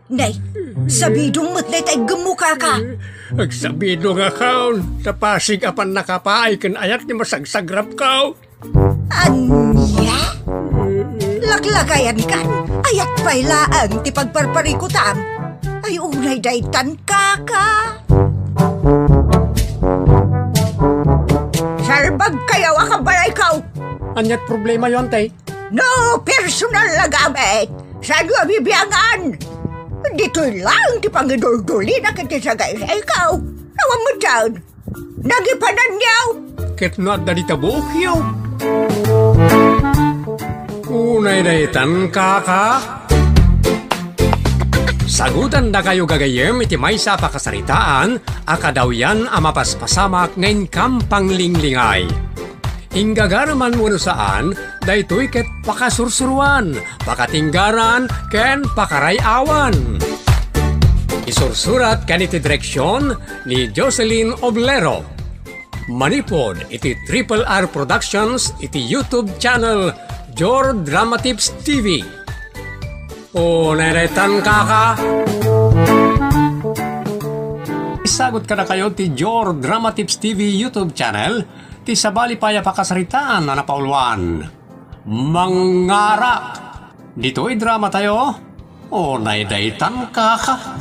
Nay, sabidong mo't tay gemuka ka. Agsabido nga kaon, sa pasig apan nakapaay kan ayat ni masagsagrap kao. Anya? Laklakayan kan, ayat pailaan ti pagparparikutam. Ay unay daytan kaka. Sarbag kayaw akabalay kaw. Anyat problema yon tay? No personal na gamit. Saan yung bibiyangan? Dito'y lang ti pangidul-duli na kiti sa gaya ikaw. Nawang mo dyan. Nagipanan niyaw. Ket no at dalita buok yaw. Unay daytan kaka. Sagutan na kayo gagayem iti may sa pakasaritaan, akadaw yan amapaspasamak ngayon kampang linglingay. Inggagaraman mo saan, daytoy ket pakasursuruan, pakatinggaran, ken pakarayawan. Isursurat kan iti direksyon ni Jocelyn Oblero. Manipod iti Triple R Productions iti YouTube channel Jor Drama Tips TV. O naretan kaka. Isagot ka na kayo ti Jor Drama Tips TV YouTube channel ti sabali paya pakasaritaan na napauluan. Mangarak. Dito'y drama tayo. O naidaytan kaka.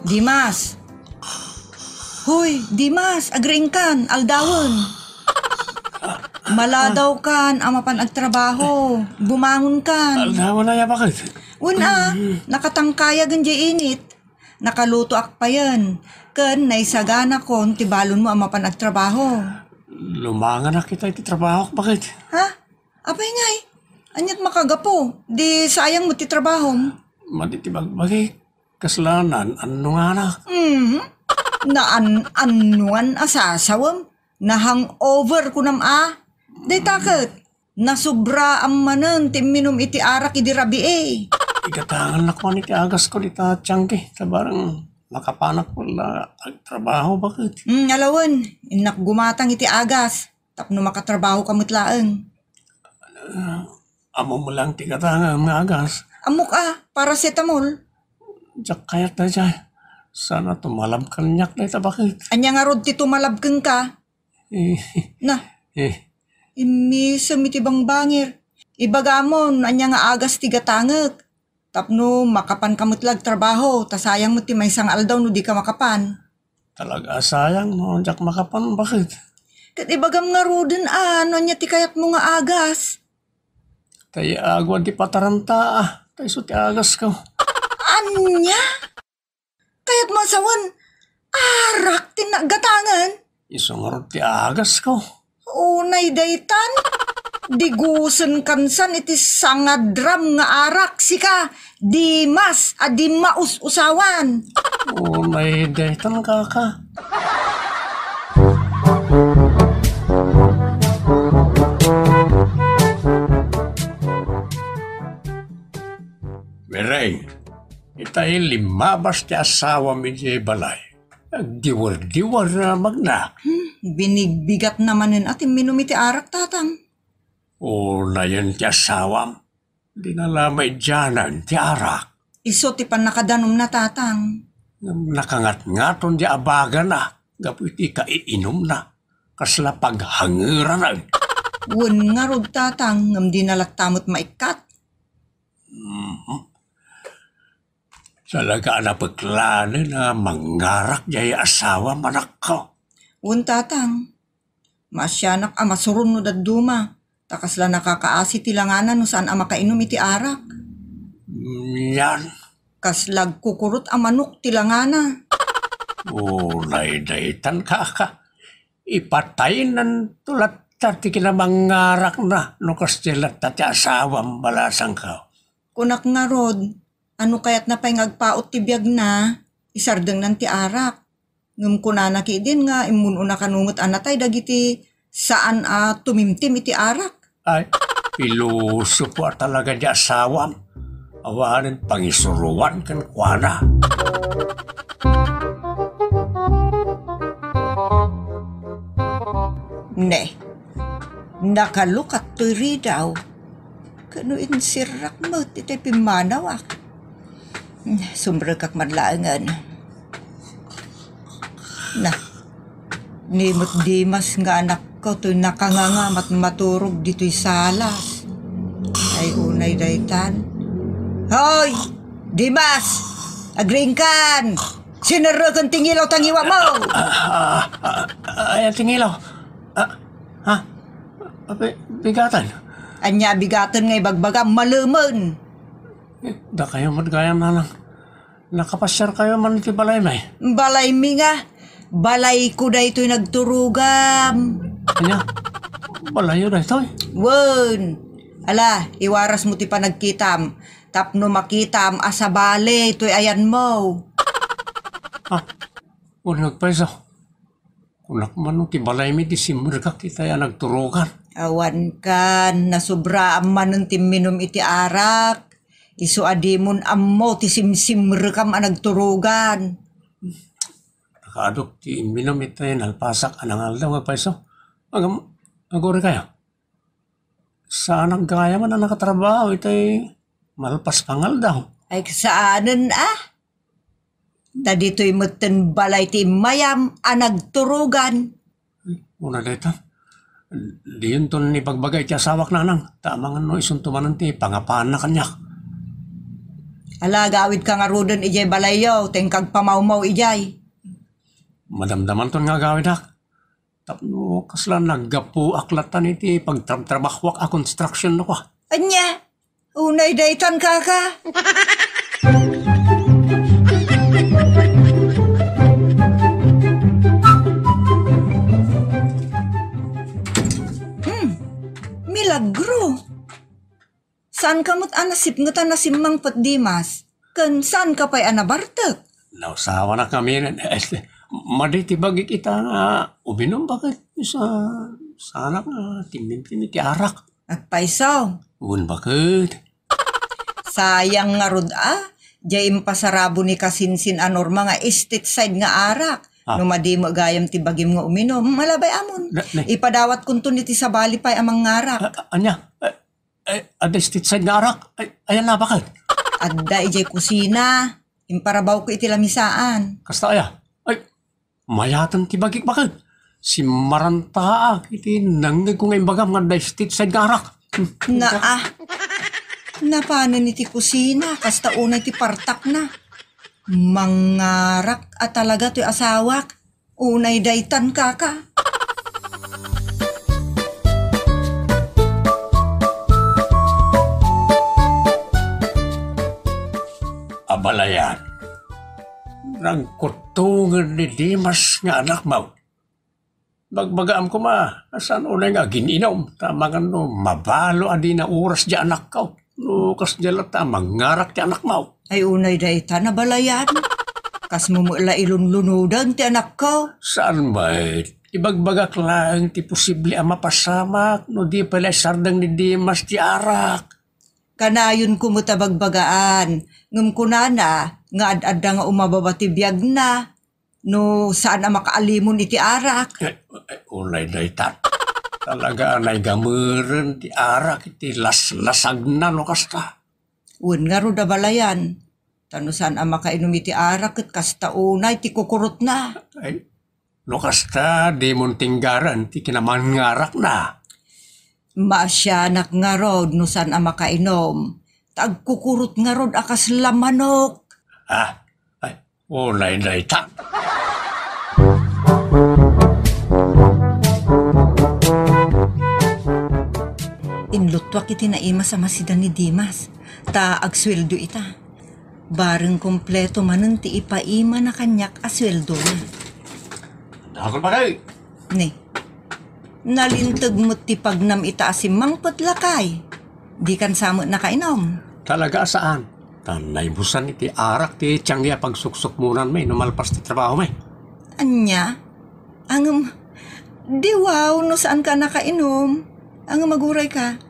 Dimas. Hoy, Dimas, agring kan, aldawon. Maladaw kan, amapan agtrabaho. Bumangon kan. Aldawon na ya bakit? Una, nakatangkaya ganji init. Nakaluto ak pa yan. Ken, naisagana kon, tibalon mo amapan agtrabaho. Lumangan na kita iti trabaho. Bakit? Ha? Apay ngay? Anyat makagapo. Di sayang mo ti trabaho. Matitibag bagay. Kaslanan, ano nga na? Anuan asasawam. Na hangover ko nam Day takot. Nasubra ang manan timinum iti arak idi rabi Ikatangan na ko ni agas ko dita tiyangke. Sabarang makapanak ko na agtrabaho. Bakit? Alawan. Inak gumatang iti agas. Tapno makatrabaho kamutlaan. Amo mo lang tikatangan ng agas. Amok paracetamol. Diyak kayat na dyan. Sana tumalab ka niyak na ita. Bakit? Anya nga rod ti tumalabkeng ka. Na. Imisam iti bang bangir. Ibagamon, anya nga agas ti gatangek. Tapno makapan kamutlag trabaho. Tasayang mo ti may isang aldaw no di ka makapan. Talaga sayang no. Diyak makapan. Bakit? Kat ibagam nga rodin ano nya ti kayat mo nga agas. Tayo agwan ti pataranta Tayo so ti agas ko. Anya? Kaya't masawan, arak tinagatangan. Isungarot ti agas ko. Unay daytan, digusan kansan iti sangadram nga arak sika, di mas di maus-usawan. Unay daytan kaka. Miray. Itay limabas ti asawa mi di balay. Agdiwar-diwar na magna. Binigbigat naman yun at minum iti arak tatang. O na yan ti asawam. Di nalamay dyanan ti arak. Iso ti panakadanom na tatang. Nakangat-ngaton di abaga na. Gapu iti kaiinom na. Kasla paghangiran na. Wen nga rod tatang ngam di nalatamot maikat. Talaga na pagklano na mangarak jay asawa manak ko. Un tatang, masyanak masurun no daduma. Takasla nakakaasi tilanganan no saan makainom iti arak. Yan. Kaslag kukurot manok tilangana. Daytan kaka. Ipatay ng tulat tati kinamangarak na no kastilat tati asawang balasang ka. Kunak nga rod, ano kaya't na pa'y ngagpaot ti biyag na, isardeng nan ti arak. Ngum kunana ki din nga, imuno na kanungot anatay dagiti saan tumimtim iti arak. Ay, piluso po talaga di asawam. Awanan pangisuruan kan kuana. Ne, nakalukat to'y ridaw. Kano insirak mo, iti pimanawak. Sumbrag kak madlaangan. Na, nimot Dimas nga anak ko, to'y nakanganga maturog dito'y salas. Ay unay daytan. Hoy! Dimas! Agringkan! Sinarakan tingilaw tangiwa mo! Ay, tingilaw. Bigatan. Anya bigatan nga ibagbaga, maluman. Da kayo madgayam na lang. Nakapasyar kayo man iti balay may. Balay mi nga. Balay ko na ito'y nagturugam. Anya? Balayo na ito eh. Wen. Ala, iwaras mo ti pa nagkitam. Tapno makitam, asa bale, ito'y ayan mo. Kung nagpaiso. Kung nakman ti balay mi, di simurga kita yan nagturugan. Awan kan, nasubra man ti minom iti arak. Isu adimon ammo ti simsimrekam ang nagturugan. Nakadok ti minom ito yan, alpasak anangal daw nga paiso. Agore kayo. Saan ang gaya man na nakatrabaho, ito malpas pangal daw. Ay kasaanan Da dito'y matan balay ti mayam ang nagturugan. Una dito. Di yun to ni pagbagay ti asawak na nang. Tamang ano isuntumanan ti pangapaan na kanyak. Ala, gawid ka nga rudan ijay balayo, tengkag pamawmaw ijay. Madamdaman to nga gawid hak. Tapno kasla naggapu aklatan iti pagtrabakwak a construction na ko. Anya, unay daytan kaka. Milagro. Saan kamot anasip nga nasimang pat Dimas? Kan saan ka pa'y anabartek? Nausawa na kami. Maditibag kita nga uminom bakit sa anak nga timim-timim ti arak. Agpaisaw. Un bakit? Sayang nga rod Jay impasarabo ni kasinsin anor mga estate side nga arak. No madimo gayam ti bagim nga uminom. Malabay amon. Ipadawat kunto niti sa bali pa'y amang ngarak. Anya? Ada estate side nga arak? Ayan na bakit? Adda ijay kusina. Imparabaw ko iti lamisaan. Kasta aya? Ay, mayatan ti bagik bakit? Si Maranta iti nanggag ko ngayon bagam nga da estate side nga arak. Napano ni ti kusina, kasta unay ti partak na. Mangarak at talaga ti asawak. Unay daytan kaka. Abalayan. Nagkutungan ni Dimas nga anak mo. Bagbagaam ko asan unay nga gininom. Tamangan no, mabalo adi na oras di anak ko. No, kas jalata, mangarak ti anak mo. Ay unay daytan na balayan. Kas mumula ilunlunudan ti anak ko. Saan ba? Ibagbagak lang ti posible ang mapasamak. No di pala sardang ni Dimas ti arak. Kanayon kumutabagbagaan. Ngam kunana, nga ad-adda nga umababa ti biyag na. No saan ang makaalimon iti arak. Unay daytan. Talaga anay gameren ti arak iti lasag na no kasta. Un nga ro da balayan. Tano saan ang makainom iti arak ket kasta unay ti kukurot na. Ay, no kasta di mon tinggaran ti kinaman ngarak na. Maasyanak nga rod no saan ang makainom. Tagkukurot nga rod akas lamanok. Ay, unay daytan. Inlutwak iti naima sa masida ni Dimas. Ta agsweldo ita. Bareng kompleto manen ti ipaima na kanyak asweldo na. Dakol pa kayo. Ni, nalintag mo't ti pagnam ita asimang patlakay. Di kan samot na kainom. Talaga saan? Tanay busan iti arak ti tiyangya pagsuksok munan may numalpas ti trabaho may. Anya? Di wow no saan ka nakainom? Maguray ka.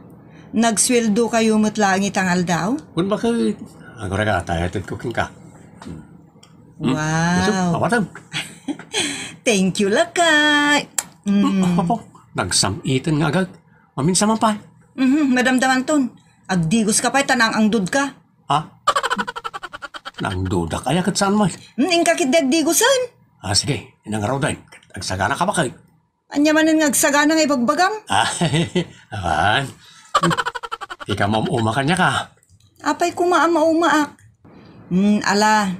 Nagsweldo kayo matlangi tangal daw? Kung bakit? Aguray ka, tayo cooking ka. Wow. Awatan. Thank you lakay. Nagsamiten nga agad. Maminsa man pa. Madam Damanton, Agdigos ka pa'y tanang ang dud ka. Ha? Nang duda kaya kat saan mo? Ing kakit agdigosan. Sige, inangaraw din. Agsagana ka ba kayo? Anya manin nga agsagana nga ibagbagam. Awan. Ika mamuma kanya ka. Apay kumaama-umaak. Ala,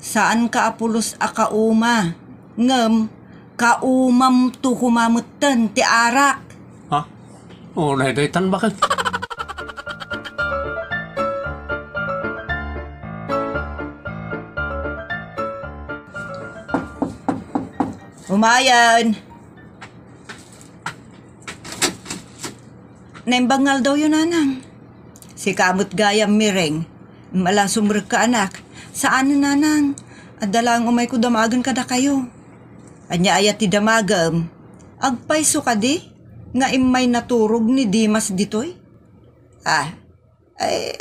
saan ka apulos akauma? Ngem, kaumam tu kumamutan ti arak. Ha? O, naidaitan ba kayo? Umayan. Naimbangal daw yun, nanang. Si kamot gayam mireng. Mala sumrek ka, anak. Saan na, nanang? Adalang umay ko damagan kada kayo. Anya ayat ti damagam. Agpayso ka di? Nga imay naturog ni Dimas ditoy?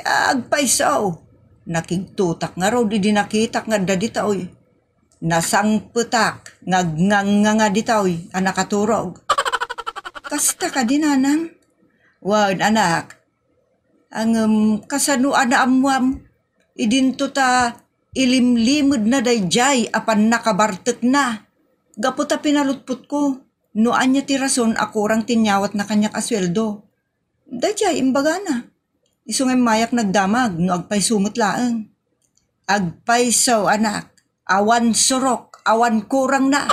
Agpayso. Nakigtutak nga raw di dinakitak nga dadita oy. Nasang putak, nga ditaw, anak katurog. Kasta ka din, anang. Wan, anak. Ang kasanuan na amwam, idinto ta ilimlimod na dayjay apan nakabartek na. Gaputa pinalutput ko, noan niya ti rason ako rang tinyawat na kanyak asweldo. Dayjay, imbaga na. Isungay mayak nagdamag, no agpay sumot laeng. Agpay anak. Awan surok, awan kurang na.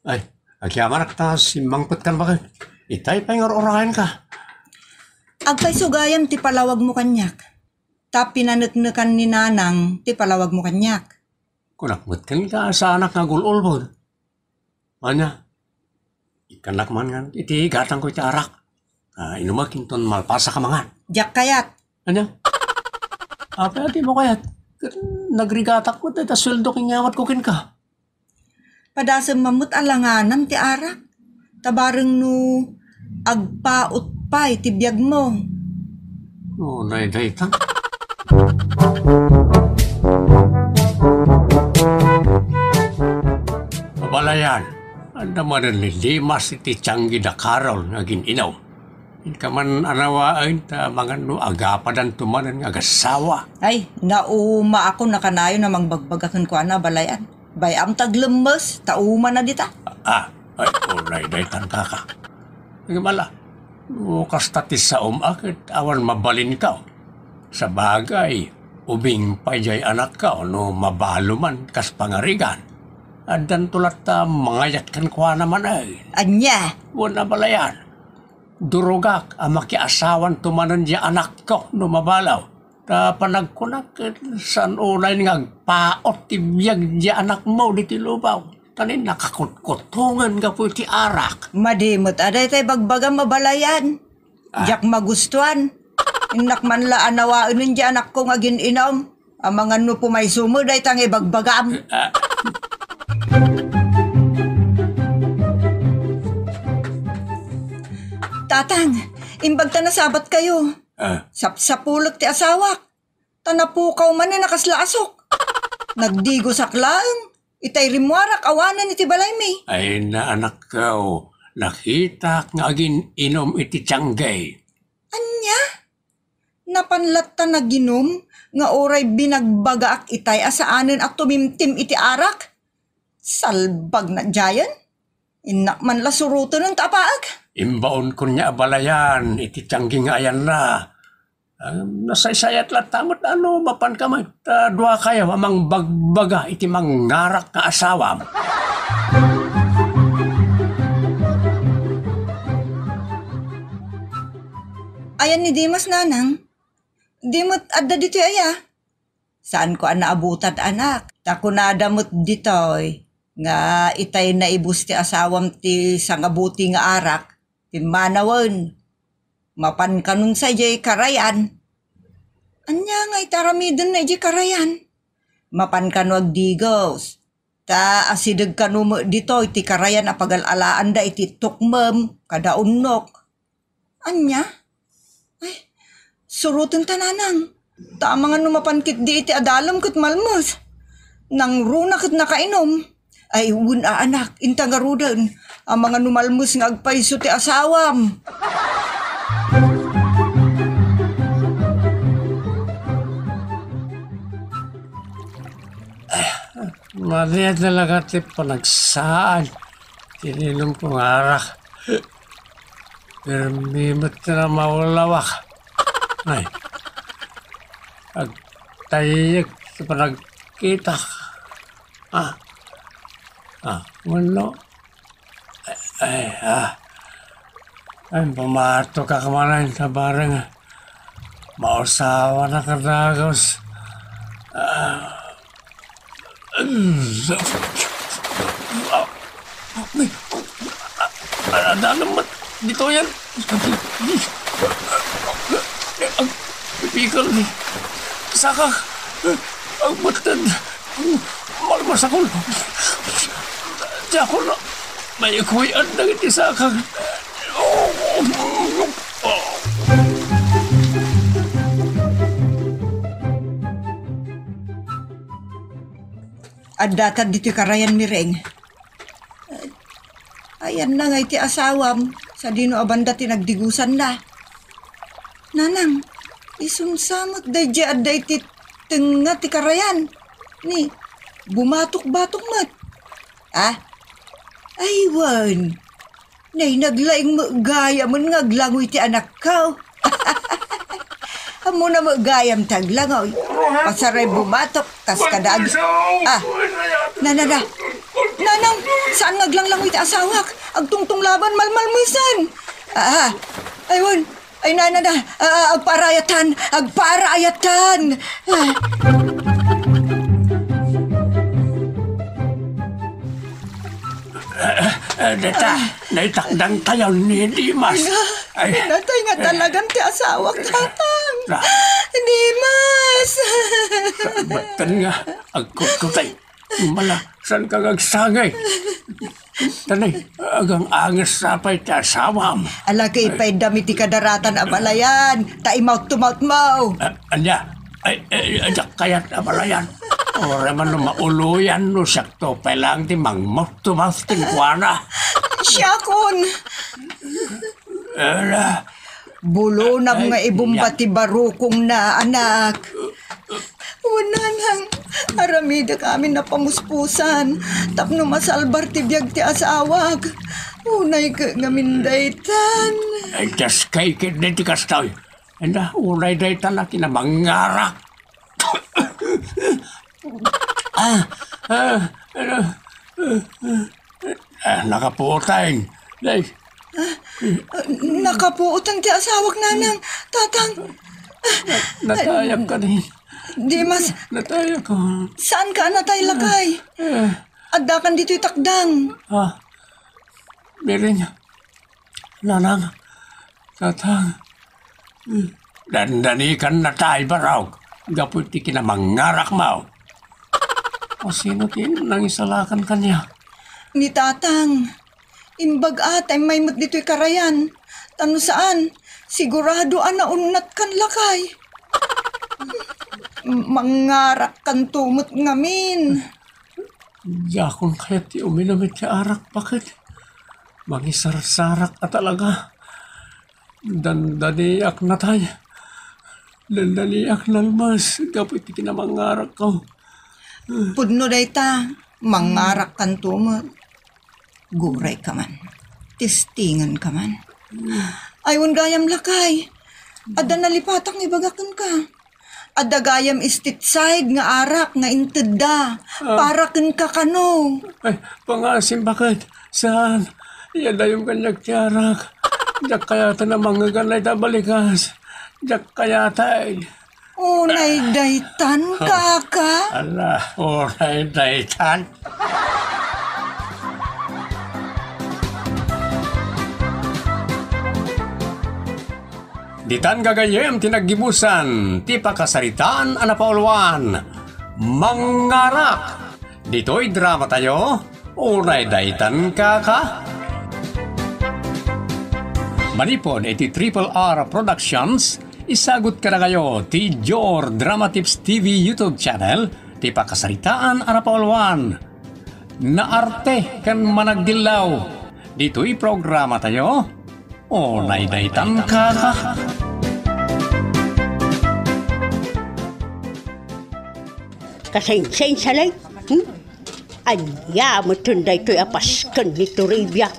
Ay, agyaman ta simbangput kan ba kayo? Itay pa yung orahin ka. Agpay sugayam ti palawag mo kanyak. Ta pinanetnekan ni nanang ti palawag mo kanyak. Kunakmut kan ka sa anak nga gulol po. Anya? Ikanak man nga, iti gatang ko iti arak. Inumakin ton malpasa ka mangan. Jak kayat. Ano? Apa ati mo kayat? Nagrigatak ko, ta sweldo kinyawat ko kin ka. Padasem mamut alanganan ti arak. Tabareng no agpaut pay ti biyag mo. Oo, naidaitan. Mabalayan. Anda man Dimas iti tiyanggi da karol nga ginaw. Ka man anawaan ta mga no agapadan tumanan nga agasawa. Ay, nauma ako nakanayo na mangbagbagakan ko ana balayan. Bayam taglemes, tauma na dita. Ay, ulay daytan kaka. Nagmala, bukas tatis sa akit awan mabalin ka. Sa bagay, ubing payay anak ka no mabalo man kas pangarigan. Adan tulat ta mangayat kan kwa naman ay. Anya? Wala balayan. Durugak ang makiasawan tumanan di anak ko no mabalaw. Ta panagkunak san ulay nga paot tibiyag di anak mo di tilubaw. Tanin nakakutkutungan ka po ti arak. Madimot aday tay bagbagang mabalayan. Jak magustuhan. Inak man la anawaan di anak ko nga gininom. Ang mga no po may sumod ay tang ibagbagam. Tatang, imbag ta nasabat kayo. Sapulot ti asawak. Tanapukaw man na nakaslasok. Nagdigo saklaan. Itay rimwarak awanan iti balay mi. Ay na anak ko, nakita nga agin inom iti tiyanggay. Anya? Napanlat ta naginom nga oray binagbagaak itay asaanen at tumimtim iti arak. Salbag na jayan. Inak man lasuruto ng tapaag. Imbaon ko niya balayan, iti tiyanggi nga ayan na. Nasaysayat lang tamot mapan ka man. Dua kayo amang bagbaga iti mangarak nga asawa. Ayan ni Dimas nanang. Dimot adda dito aya. Saan ko naabutat anak? Tako nadamot ditoy. Nga itay na ibus ti asawam ti sangabuti nga arak. Timanawan. Mapan kanun sa jay karayan. Anya nga itaramidin na jay karayan. Mapan kanu agdigos. Ta asidag kanu mo dito iti karayan apagalalaan da iti tukmem kada unok. Anya? Ay, surutin tananang. Ta mga numapankit di iti adalam kat malmos. nang runak at nakainom. Ay, una anak, intang garudan, ang mga numalmus nga agpaiso ti asawam. Mali talaga ti panagsaan. Tininom kong arak. Pero mimot na maulawak. Ay, agtayik sa panagkita. Wala. Ay, pumato ka kamanan sa barang. Mausawa na kadagos. Naman dito yan. Ang pipikal ni Saka. Ang matad. Malmas ako. Di ako na may kuyan na iti Saka. At datad dito karayan mireng. Ayan na nga iti asawam. Sa dino abanda tinagdigusan na. Nanang, isumsamot day dya at day ti tenga ti karayan. Ni, bumatok-batok mat. Aywan. Nay, naglaing magaya mo ngaglangoy ti anak ka. Amo na magayam taglangoy. Pasaray bumatok, kas kadag. Nanang, saan ngaglanglangoy ti asawak? Agtungtong laban malmalmusan. Aywan. Ay agparayatan. Deta, naitakdang tayo ni Dimas. Natay nga talagang ti asawak, tatang. Dimas! Batan nga, agkutay. Mala, saan ka gagsangay? Tanay, agang angas sapay ti asawam. Alagay pa'y dami ti kadaratan abalayan. Ta mouth to mouth mo. Anya, ajak kayat abalayan. Ora man mauluyan no sakto pa lang ti mang mouth to mouth tingkwana. Siyakon! Bulo na mga ibumba ti barukong na anak. Wala nang aramida kami na pamuspusan. Tapno masalbar ti biyag ti asawag. Unay ka gamindaytan. Ay, just kay kid na ti kastoy. Anda, unay daytan na kinamangarak. Nakapuotay. Day. Nakapuotang ti asawag nanang. Tatang. Natayag ka din. Dimas. Natayag ka. Saan ka natay lakay? Addakan dito'y takdang. Meron niya. Nanang. Tatang. Dandanikan na tayo baraw. Gaputi kinamangarak mo. O sino tin nang isalakan kanya? Ni tatang. Imbag atay may mat dito'y karayan. Tano saan? Sigurado anaunat kan lakay. Mangarak kan tumot ngamin. Yakon kaya ti uminamit ti arak. Bakit? Mangisarsarak at talaga. Dandaniak na tayo. Dandaniak nalmas. Kapit ti kinamangarak ko. Pudno day ta. Mangarak kan tumot. Guray ka man. Tistingan ka man. Aywan gayam lakay. Ada nalipatak ni bagakan ka. Ada gayam istitside nga arak nga inteda. Para ken ka kano. Ay, pangasim bakit? Saan? Yan na yung kanyag tiyarak. Diyak kayata na mga ganay na balikas. Diyak kayata eh. Unay daytan kaka. Ala, unay daytan. Ditan gagayem tinaggibusan, ti pakasaritaan anapauluan. Mangarak! Dito'y drama tayo, unay daytan kaka. Manipon iti Triple R Productions, isagot ka na kayo ti Jor Drama Tips TV YouTube channel ti pakasaritaan arapaulwan. Naarte kan managdilaw. Dito'y programa tayo. O naidaytan ka. Kasayin-sayin salay. Anya mo tunday to'y apaskan ni Toribia.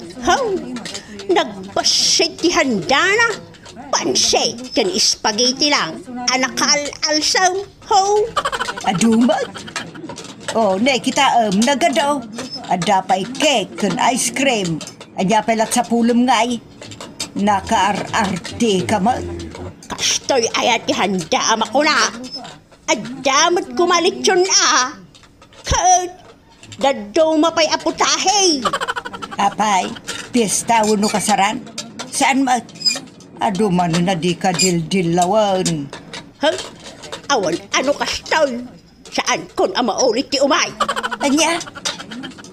Nagbasit ti handa na. Pansit kan spaghetti lang. Anak al-alsaw. Adumat? Ne kita nagadaw. Ada pa'y cake kan ice cream. Anya pa'y lat sa pulom ngay. Nakaar-arte ka ma. Kastoy ayat ti handa ama ko na. Adamot kumalit yun Kaot, dadong mapay aputahe. Apay, piyesta uno kasaran. Saan ma? Aduman na di ka dil-dilawan. Awan ano kastoy? Saan kon ama ulit ti umay? Anya,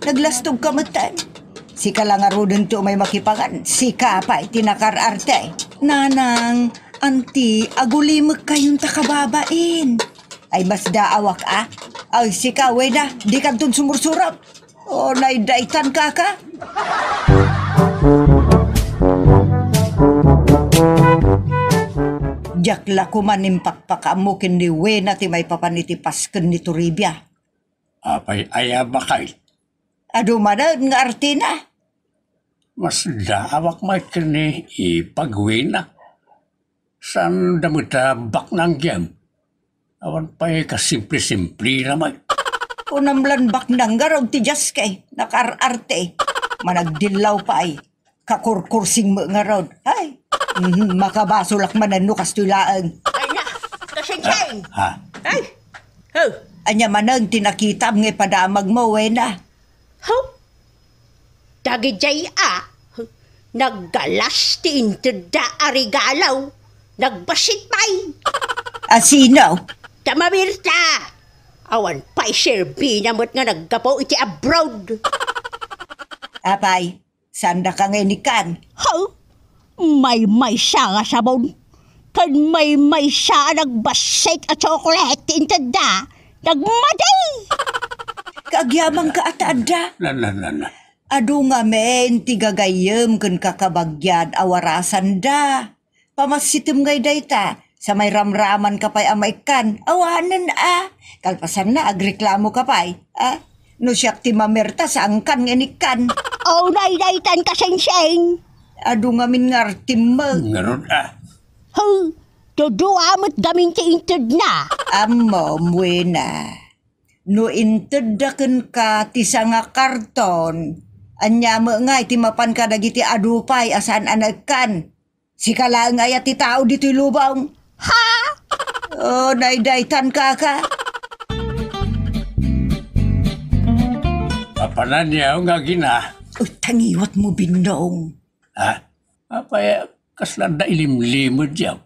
naglastog ka matan. Sika lang arudin to may makipangan. Sika pa tinakar-arte. Nanang, anti, agulimag kayong takababain. Ay mas daawak Ay sika, weda, di ka dun sumursurap. O naidaitan ka. Jakla kumanimpak-pakamu kindi wena ti may papanitipasken ni Toribia. Apay ayabakay. Adumanan nga artina. Mas daawak may kini ipagwina. San damuta bak ng gem. Awan pa'y kasimple-simple naman. Unamlan bak nang garaw ti Jaskay. Nakar-arte. Managdilaw pa ay. Kakurkursing mo nga rod. Ay, makabasulak manan no kastulaan. Ay na, kasayin-sayin. Ay, Anya manang tinakitam nga padamag mo, wena. Dagijay naggalas ti inteda arigalaw. Nagbasit pa'y. Asino? Tamamirta! Awan pa'y serbi namot nga naggapaw iti abroad. Apay, sanda ka ngenikan. May siya nga sabon. Kan may siya nagbasit at chocolate inteda. Nagmaday! Kagyamang ka atada. Na. Adu nga men, tigagayem kan kakabagyan awarasan da. Pamasitim ngay dayta. Sa may ramraman ka pa'y amaykan. Awanan Kalpasan na agreklamo ka pa'y. No siyak ti mamerta sa angkan ngenikan. Naidaitan ka seng-seng. Adu nga min ngartim mo. Ngaron Tuduamot gamin ti inted na. Amo, buena. No intedaken ka ti nga karton. Anya mo nga iti mapan ka dagiti adupay asan anagkan. Sikala nga ti tao dito lubaw. Naidaitan ka. Papanan niya nga gina. Tangiwat mo binong. Apay kaslanda ilimlimod diyaw.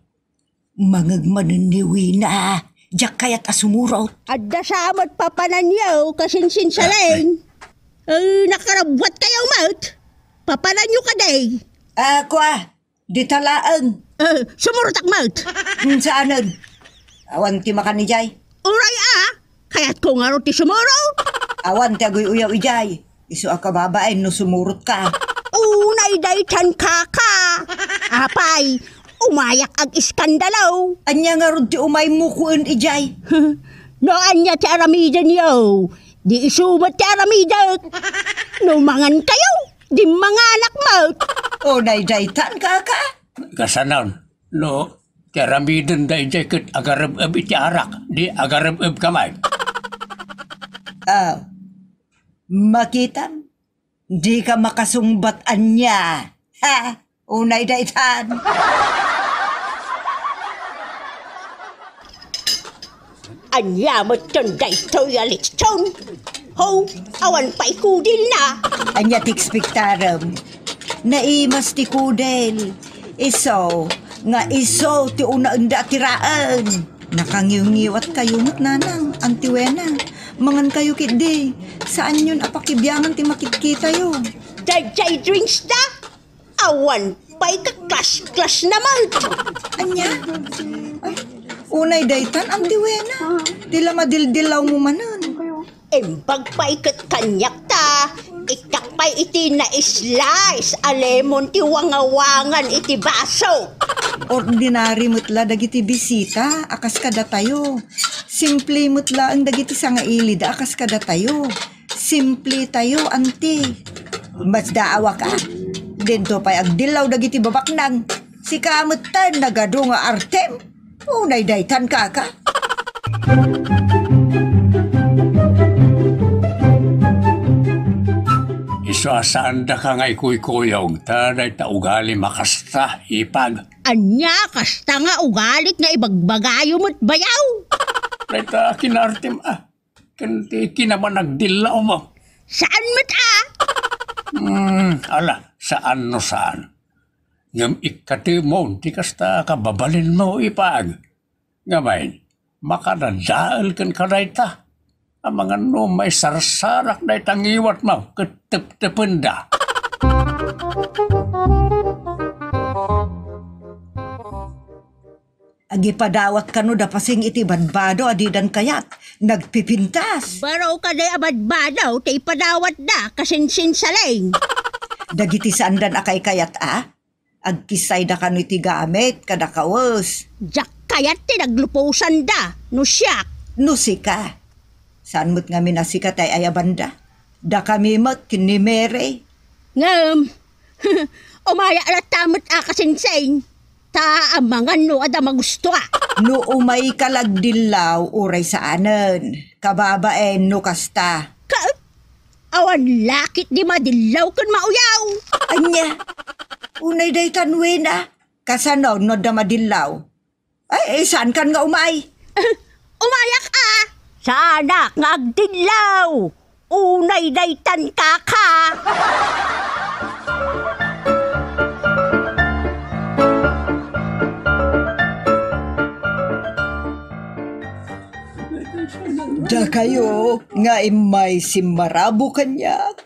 Mangagmananiwi na. Diyak kaya't asumuraw. Adda sa amat papananyaw kasinsin sa leng. Nakarabwat kayo maut. Papananyo ka day. Di talaan. Sumurutak maut. Saanan? Awan ti makan ni Jay. Uray kaya't ko nga ro ti sumuro. Awan ti agoy uyaw ijay. Isu akababain no sumurot ka. Naidaitan ka. Apay, umayak ag iskandalaw. Anya nga ron ti umay mukuin ijay. No anya ti aramidan yo. Di isumat ti aramidan. No mangan kayo. Di mga anak mo. Naidaitan ka. Kasanon, no, karamidan da ijay kat agarab-ab iti arak. Di agarab-ab kamay. Makitam, di ka makasungbat anya. Naidaitan. Anya mo tunday to'y alitson. Awan pa'y kudil na. Anya tikspektaram. Naimas ti kudel. Iso ti una-unda tiraan. Nakangiw-ngiwat kayo nanang, antiwena. Mangan kayo kidi. Saan yun apakibyangan ti makikita yun? Dajay drinks na. Awan pa'y kaklas-klas naman. Anya? Unay daytan ang diwena. Dila madildilaw mo manan. Embag pa ikat kanyak ta. Ikak pa iti na slice. Alemon ti wangawangan iti baso. Ordinary mutla dagiti bisita, akas kada tayo. Simple mutla ang dagiti sangailid, akas kada tayo. Simple tayo, ante. Mas daawa ka. Dento pa'y agdilaw dagiti babaknang. Si kamutan nagado nga artem. Unay daytan ka. Isasaan da ka nga ikuy-kuyog, taday ta ugali makasta, ipag. Anya kasta nga ugalit nga ibagbagayo mo't bayaw. Dayta kinartim kanti kinaman nagdilaw mo. Saan mo't Ala, saan no saan. Ngam ikati mo, di kasta kababalin mo ipag. Ngamain, makadadaal kan kadayta. Ang mga may sarsarak na itangiwat mo, ketep-tependa. Agi padawat kano da pasing iti badbado adidan kayat. Nagpipintas. Baraw ka day abadbadaw, tay padawat da, kasinsin saling. Dagiti sandan akay kayat Agkisay da kano iti gamit kada kawas. Jak kayat ti naglupusan da, no siyak. Nusika. Saan mo't nga minasika tay ayabanda? Da kami mo't kinimere. Ngam, umaya alat tamot kasinsing. Taamangan no ada magusto No umay kalagdilaw uray saanen. Kababaen no kasta. Awan lakit di madilaw kun mauyaw. Anya, unay day tanwena. Kasanaw no da madilaw. Ay, saan kan nga umay? Umayak Sana ngagdilaw. Unay daytan kaka. Da kayo nga imay simarabo kanyak.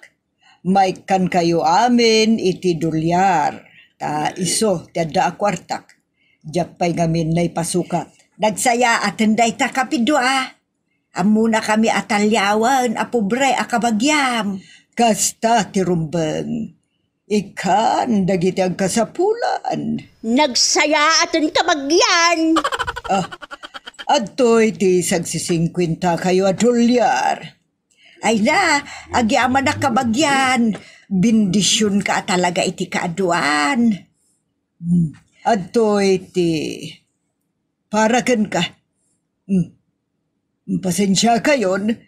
May kan kayo amin iti dolyar. Ta iso tada akwartak. Jakpay ngamin nay pasukat. Nagsaya atenday ta kapidwa. Amuna kami atalyawan apobre akabagyam. Kasta ti rumbeng. Ikan dagiti ang kasapulan. Nagsaya atin kabagyan. Adto'y ti sagsisingkwinta kayo at dolyar. Ay na, agyaman na kabagyan. Bindisyon ka talaga iti kaaduan. Adto'y ti parakan ka. Pasensya kayon,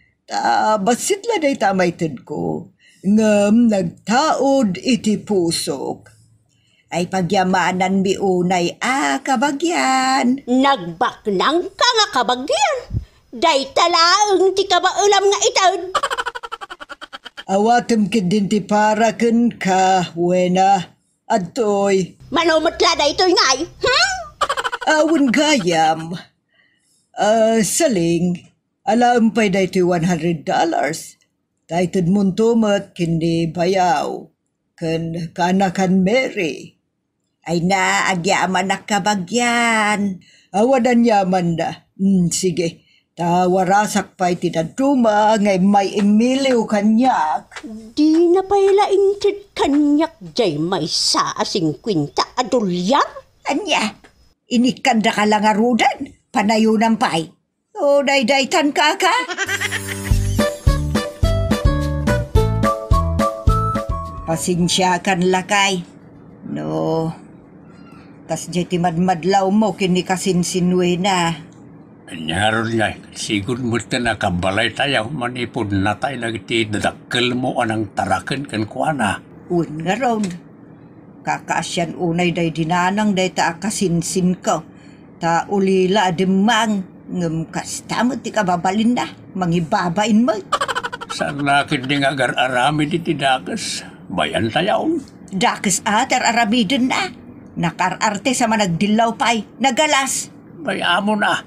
basit la day tamaytid ko. Ngam nagtaod iti pusok. Ay pagyamanan mi unay kabagyan. Nagbaknang ka nga kabagyan. Day talaang ti kabaulam nga itad. Awatem din ti parakan ka, wena. Adtoy. Manumutla da ito'y ngay. Awan gayam. Saling, alam pa'y da ito'y $100. Taitid muntumat kindi bayaw. Kanakan Mary. Ay na, agyaman na kabagyan. Awadan yaman na. Sige, tawarasak pa'y tinatuma, ngay may imiliw kanyak. Di na pa'y laingtid kanyak, jay may sa 50 dolyar. Anya, inikanda ka lang arudan, panayunan pa'y. O, day-daytan ka. Pasensya kan lakay. No, kas jeti madmadlaw mo kini kasinsinwe na. Anyaron nga, siguro mo na kabalay tayo, manipod na tayo nagiti dadakkel mo anang tarakan kan kuana. Un nga ron. Kakaasyan unay day dinanang day ta kasinsin ko. Ta ulila ademang ngem kasta mo ti kababalin na. Mangibabain mo. Saan nakin di nga agar-arami di tidakas? Bayan tayo. Dakas atar aramidin na. Nakararte sa managdilaw pa'y nagalas. Bayamo na.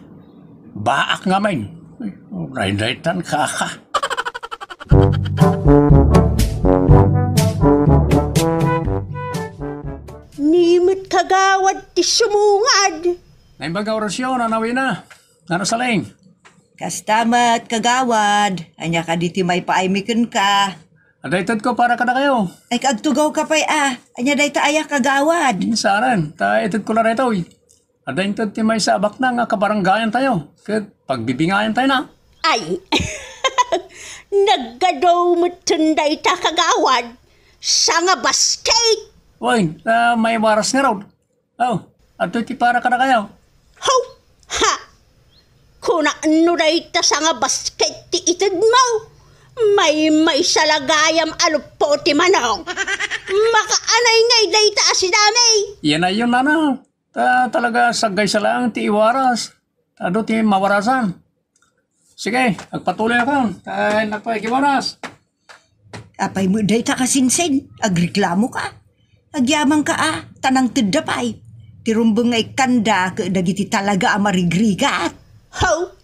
Baak nga main. Raydaytan kaka. Nimit kagawad ti sumungad. Ay baga orasyon, anawi na. Ano saling? Kastamat, kagawad. Anya ka diti may paaymikan ka. Adaytad ko para kada kayo. Ay kagtugaw ka pa'y Anya day ta ayak kagawad. Saran, itad ko na rito. Adaytad ti may sabak na nga kabaranggayan tayo. Kat pagbibingayan tayo na. Ay, naggadaw mo tunday ta kagawad sa nga basket. Uy, may waras nga raw. Oh, ato ti para kada kayo. Ho! Ha! Kuna ano day ta sa nga basket ti itad mo. May salagayam alupo ti manok. Makaanay ngay day ta asidami. Yan ay yun nana. Talaga sagay sa lang ti iwaras. Ado ti mawarasan. Sige, agpatuloy ako. Nagpakiwaras. Apay mo day ta kasinsin. Agreklamo ka. Agyamang ka tanang tedapay. Tirumbang ay kanda ka dagiti talaga amarigrigat. Ho!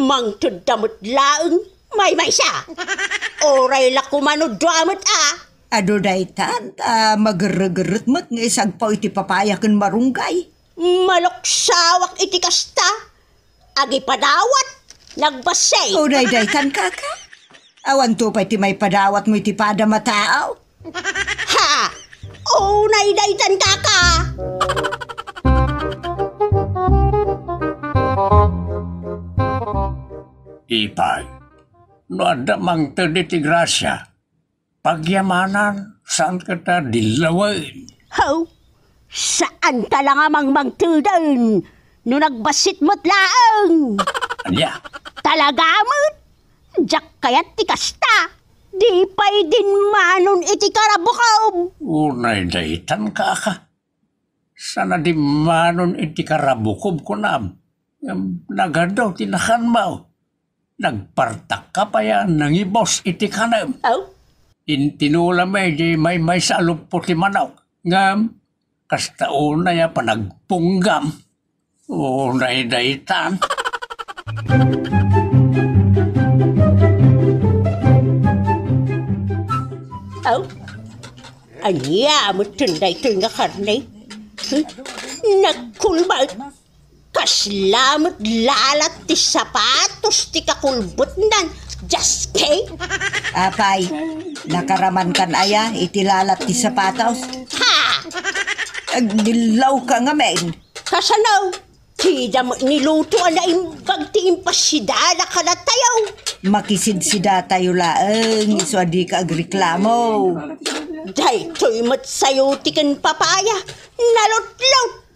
Mang tudamot laeng. May siya. Oray la kumano damot Ado day tan, magaragarat mat nga isagpaw iti papayakan marunggay. Maluksawak iti kasta. Agi padawat. Nagbasay. O day tan kaka. Awan to pa iti may padawat mo iti pada mataaw. Ha! Unay daytan kaka. Ipay, no ada mang tadi grasya. Pagyamanan, saan kita dilawain? Ho! Saan ka lang amang mangtudan? No nagbasit mo't laang. Anya, Talaga mo't? Diyak kaya't ti kasta. Di pa'y din manon iti karabukaw. unay daytan ka ka. Sana di manon iti karabukob ko na. Nagadaw tinakan mo. Nagpartak ka pa yan, nangibos iti kanam. Oh? Intinula may sa alupo ti manaw. Ngam, kasta unay pa nagpunggam. Unay daytan. Oh? Anya mo tunday to nga karne. Nagkulbal. Kaslamot lalat ti sapatos ti kakulbot nan. Just kay. Apay, nakaraman kan aya, itilalat ti sapatos. Ha! Agdilaw ka nga men. Kasanaw. Tida mo niluto na imbag ti impasidala ka na tayo. Makisid-sida tayo laeng, iso adi ka agreklamo. Daytoy mat sayo ti ken papaya. Nalot-lot.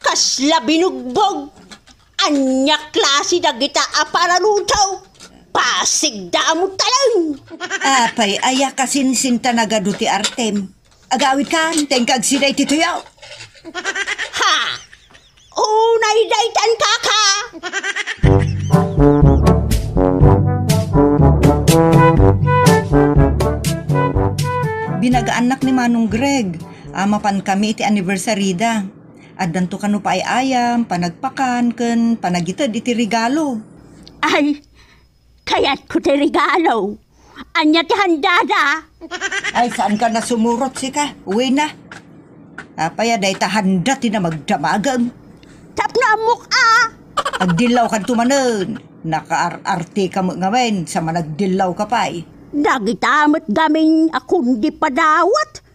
Kasla binugbog. Anya klase dagita aparalutaw. Pasig damo talang. Apay, aya kasinsinta nagado ti Artem. Agawid ka, tengkag siday ti tuyaw. Ha! Unay daytan kaka. Binagaanak ni Manong Greg, amapan kami iti anniversary da. Addanto kanu pa ay ayam, panagpakan, ken panagitad iti regalo. Ay, kaya't ko ti regalo. Anya ti handada. Ay, saan ka na sumurot sika? Uwi na. Apaya, day tahanda ti na magdamagam. Tapno amok Agdilaw kan tumanen. Nakaararte ka mo ngawen sa managdilaw ka pa'y. Nagitamot gaming akong di padawat.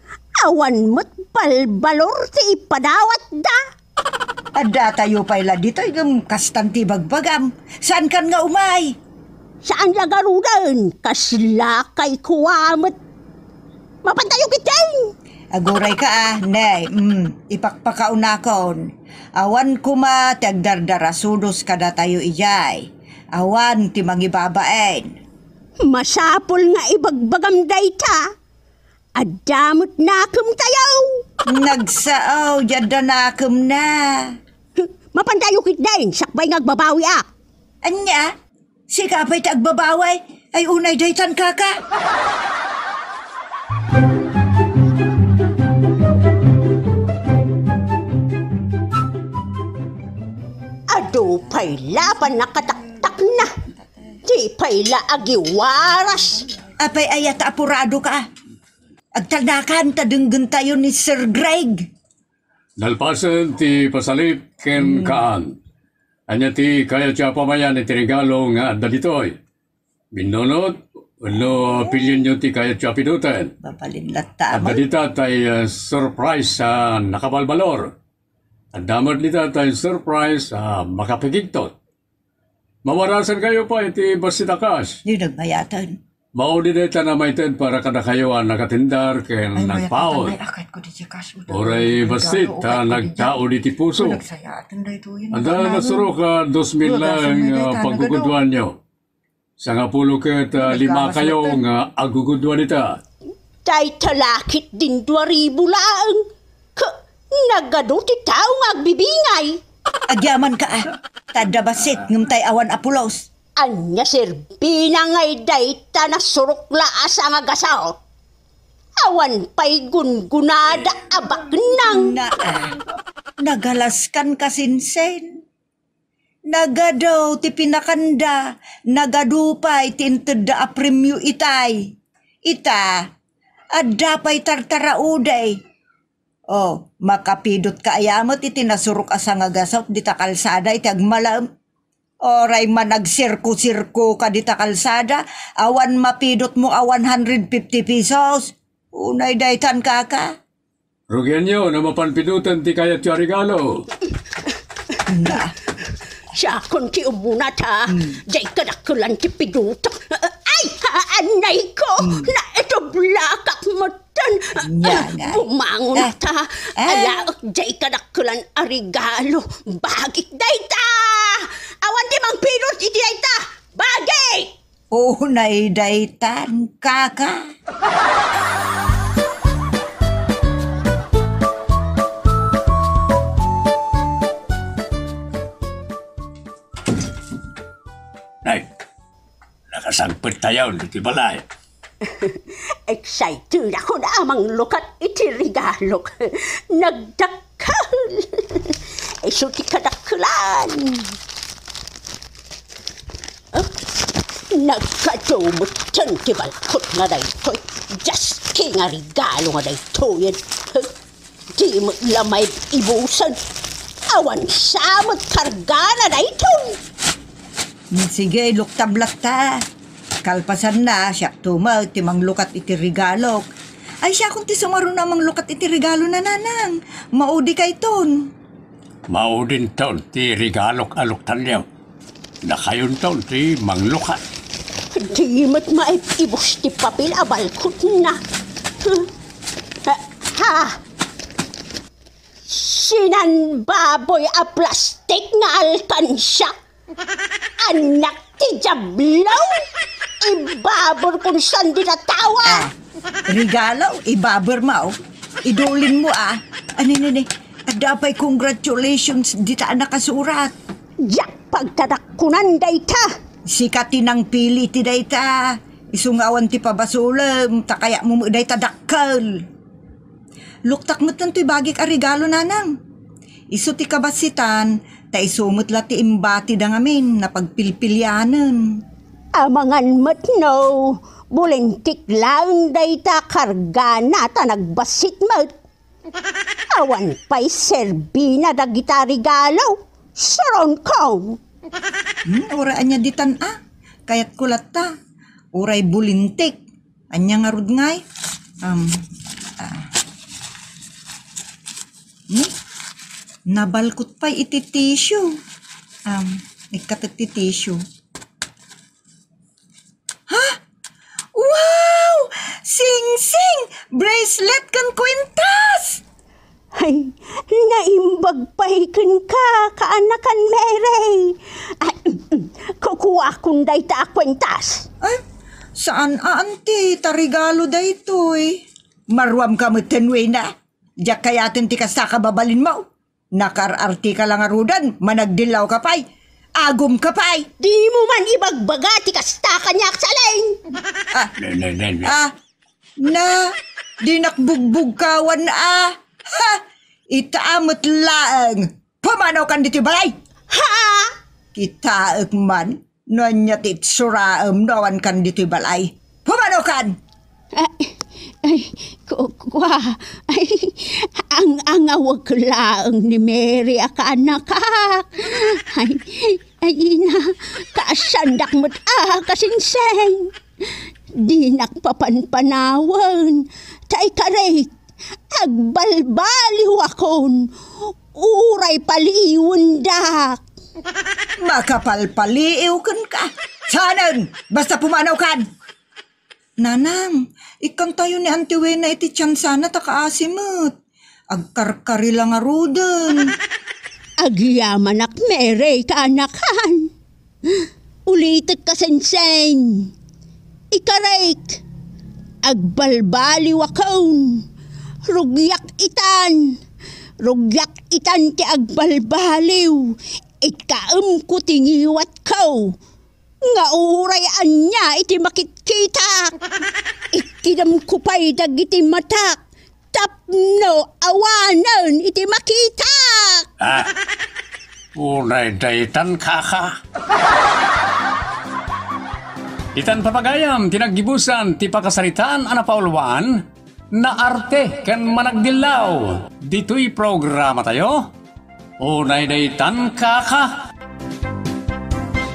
Awan mo't balbalor ti ipadawat da. Adda tayo pa'y dito, yung kastanti bagbagam. Saan kan nga umay? Saan lagarudan? Kaslakay kuwamot. Mapantayo kiteng. Aguray ka nay, ipakpakaunakon. Awan kuma tagdardarasudos kada tayo ijay. Awan ti mangibabaen. Masapol nga ibagbagam dayta. Adamot nakem tayo. Nagsaaw, jada nakem na. Mapantayo kiteng, sakbay ngagbabawi ak. Anya, si kapay tagbabaway, ay unay daytan kaka. Ado pa'y laban nakataktak na. Di pa'y laagiwaras. Apay ayat apurado ka. Agtadakan tadenggan tayo ni Sir Greg. Dalpasan ti pasalip ken kaan. Anya ti kaya siya pamayan iti regalo nga adda ditoy. Binunot, no pilyon nyo ti kaya siya pinutan. Babalinlat Adda tama. dita tay surprise sa nakabalbalor. Adda mo dita tay surprise sa makapigigtot. Mawarasan kayo pa iti basitakas. Di nagbayatan. Maudi dita na maited para kada kayo ang nakatindar kaya nagpaon. akit ko di siya kaso. Oray basit nagtao di ti puso. Nagsayatan na ito yun. Anda nasuro ka 2,000 lang pagguguduan nyo. Sa nga pulo ket 5 kayo nga agugudwan ita. Day talakit din 2,000 lang. Nagado ti tao nga agbibingay. Agyaman ka Tada basit ngam tay awan apulos. Anya serbina ngay dayta na surukla asa nga gasaw. Awan pa'y gungunada abak nang. Nagalaskan kasinsen. Nagadaw ti pinakanda. Nagadupay ti inteda a premyo itay. Ita, adda pa'y tartarauday. Oh, makapidot ka ayamot iti nasurok asa nga gasaw dita kalsada iti agmalam. Oray man nagsirko-sirko ka dita kalsada, awan mapidot mo 150 pesos. Unay daytan kaka. Rugyan nyo na mapanpinutan ti kaya siya regalo. Na, Siya kung ti umunat ha. Day kadakulan ti pidutak. Ay, anay ko. Na ito blakak mo tan. Nga. Bumangon ta. Alaak day kadakulan a regalo. Bagit dayta. Awan di mang pirot iti dayta. Bagay! unay daytan kaka. Nay, nakasagpit tayo diti balay. Excited ako na amang lukat iti regalo. Nagdakal. Iso ti kadaklan. Nagkadumot dyan ti balkot nga daytoy. Just king nga regalo nga daytoy. Di mo lamay ibusan. Awan samot karga na daytoy. Sige, luktablat ta. Kalpasan na, siya tumaw, timang lukat iti regalo. Ay siya kung ti sumaro namang lukat iti regalo na nanang. Maudi kay ton. Maudin taon ti regalok aluktan niyo. Nakayon taon ti manglukat. Di mo't maipibos ti papel abalkot na. Ha? Sinan baboy a plastik nga alkansya. Anak ti jablaw. Ibabor kung saan di natawa. Regalo, ibabor mo. Idulin mo Ani, adapay congratulations di ta nakasurat. Yak pagtadakunan dayta. Sikatin ang pili ti dayta. Isungawan ti pabasulam, takaya mo dayta dakkal. Luktak mo ti bagik a regalo nanang. Isu ti kabasitan, ta isumot la ti imbati da ngamin na pagpilpilyanan. Amangan matno, bulintik lang dayta karga na ta nagbasit mat. Awan pa'y serbina da gita regalo. Saron ko. Ura anya ditan kayat kulat ta. Uray bulintik. Anya nga rud ngay. Nabalkot pa'y iti tissue. Ikatat ti tissue. Wow! Sing-sing! Bracelet kan kwintas! Ay, naimbag pa'y ka, kaanakan merey. Ay, kukuha kong dayta akwentas. Ay, saan auntie? Tarigalo da ito Marwam ka mo tenwe na. Diyak kayatin ti kasta babalin mo. Nakararti ka lang arudan, managdilaw ka pa'y. Agum ka pa'y. Di mo man ibagbagati kasta kanyak sa lain. Na, di nakbugbog kawan Ha! Itaamot laang. Pumanaw kan diti balay. Ha? Kitaak man, nanyatit suraam nawan kan diti balay. Pumanaw kan. Ay, kwa. Ay, ang angawag laang ni Mary anak ka. Ay ina, kaasandak mo't kasinseng. Di nakpapanpanawan. Tay karek, agbalbaliw akon. Uray paliwon dak. Makapalpaliw kan ka. Sanan, basta pumanaw kan. Nanang, ikang tayo ni Auntie Wena iti tiyan sana takaasimot. Agkarkari lang arudan. Agyaman ak Mary kaanakan. Ulitit ka senseng. Ikarek, agbalbaliw akon. Rugyak itan ti agbalbaliw. Ikaam ko tingiwat ko. Nga urayan niya iti makitkita. Ikinam ko pa'y dagiti matak. Tapno awanan iti makita. Unay daytan kaka. Itan papagayam tinaggibusan ti pakasaritaan anapaulwan na arte ken managdilaw. Dito'y programa tayo. Unay daytan kaka.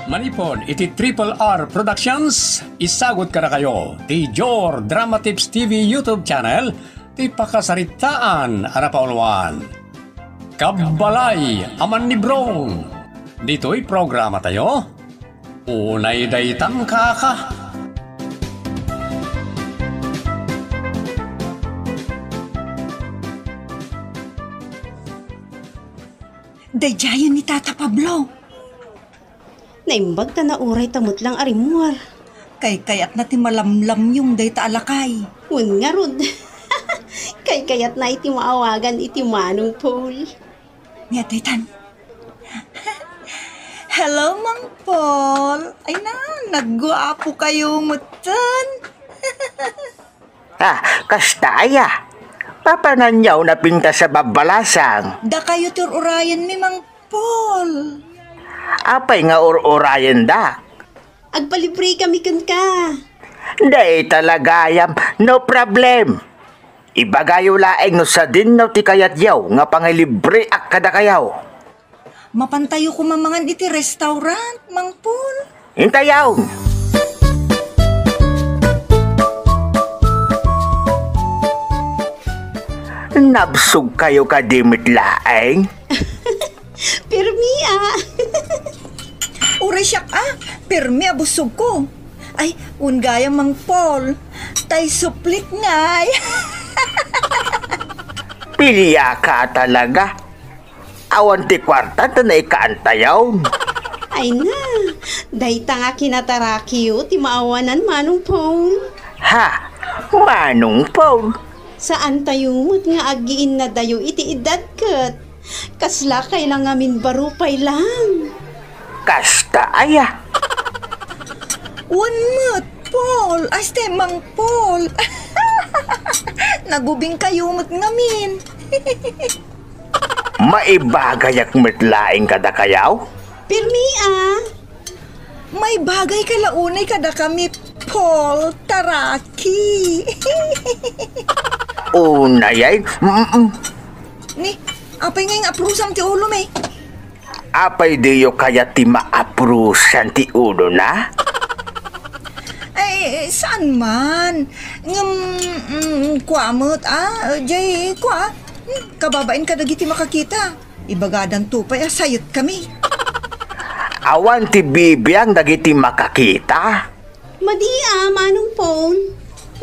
Manipod iti Triple R Productions, isagot ka na kayo ti Jor Drama Tips TV YouTube channel ti pakasaritaan anapaulwan. Kabbalay aman ni Brong. Dito'y programa tayo. Unay daytan kaka. Dayayan ni Tata Pablo. Naimbag ta na uray tamot lang arimuar. Kayat na ti malamlam yung dayta alakay. Un nga rod. Kayat na iti maawagan iti manong Paul. Niya daytan. Hello, Mang Paul. Ay na, nagguapo kayo mutan. Kasta aya. Papananyaw na pinta sa babalasang. Da kayo tururayan ni Mang Paul. Apay nga urayan da. Agpalibre kami kan ka. Day talagayam, no problem. Ibagayo laeng no sa din no ti kayat yaw nga pangilibre ak kada kayaw. Mapantayo ko mamangan iti restaurant, Mang Paul. Hintayaw. Nabsog kayo kadimit laeng. Pirmi Uray siyak pirmi abusog ko. Ay, ungaya Mang Paul. Tay suplit ngay. Piliya ka talaga. Awan ti kwarta ta na ikaantayaw. Ay na, dayta nga kinatarakiyo ti maawanan manong Paul. Ha? Manong Paul? Saan tayo mo't nga agiin na dayo iti edad kat? Kasla kailangamin barupay lang. Kasta aya. One mo't, Paul. Aste, Mang Paul. Nagubing kayo mo't ngamin. Maibagayak metlaing kada kayaw? Pirmi May bagay kalaunay kada kami, Paul. Taraki. Unayay. Ni, apay nga yung aprusam ti ulo may. Apay diyo kaya ti maaprusan ti ulo na? Ay, saan man? Kwa mo't, jay, kwa. Kababain ka dagiti makakita. Ibagadan tupay, sayot kami. Awan ti bibiyang dagiti makakita. Madi manong Paul.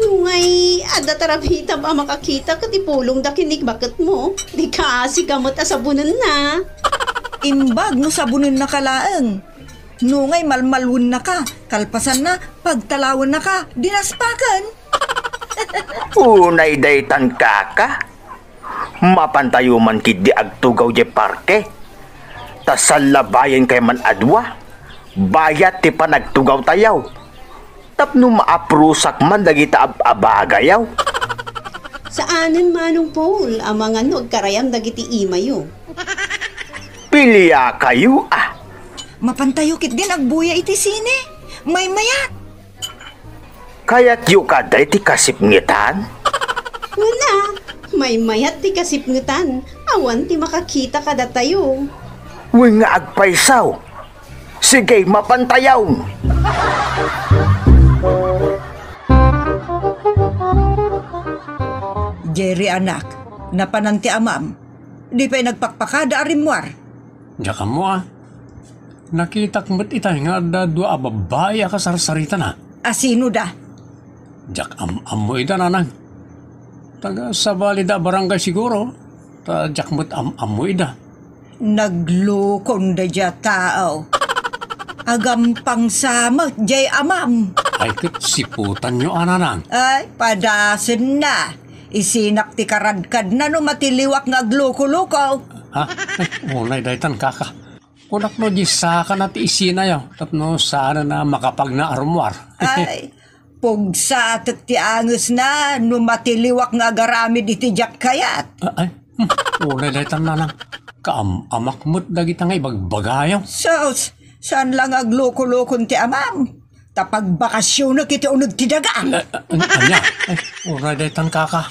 Nungay, ada tarabita ba makakita ka ti pulong da kinig bakit mo? Di ka si kamot asabunan na. Imbag no sabunin na kalaang. Nungay malmalwon na ka, kalpasan na, pagtalawon na ka, dinaspakan. Unay daytan kaka. Mapantayo man kidi agtugaw je parke. Tasalabayan kay man adwa. Bayat ti panagtugaw tayaw. Tapno maaprusak man dagita abagayaw. Saanan manong Paul, ang mga karayam dagiti imayo. Piliya kayo Mapantayo kit din agbuya iti sine. May mayat. Kaya't yu kaday ti kasipngitan? Wala, May mayat ti kasipngutan, awan ti makakita kada tayo. Uy nga agpaisaw. Sige, mapantayaw. Jerry anak, napananti amam. Di pa'y nagpakpakada arimwar. Diyan mo Nakita mo't itay nga da dua ababaya ka sarsarita na. Asino da? Jak mo ita nanang. Taga sa balida barangay siguro. Ta jak mo't mo ita. Naglukon da dya tao. Agampang sama, jay amam. Ay kat siputan nyo ananang. Ay, padasin na. Isinak ti karadkad na no matiliwak nga agluko-luko. Ha? Ay, unay daytan kaka. Kunak no di saka na ti isina yaw. Tapno sana na makapag na arumwar. Ay, pugsa at ti angus na no matiliwak nga garamid iti jak kayat. Ay, unay daytan nanang. Kaamak mo't dagita nga ibagbagayaw. Sos, saan lang agluko-lukon ti amam? Tapag bakasyon na kiti unod ti daga. Anya, ay, unay daytan kaka.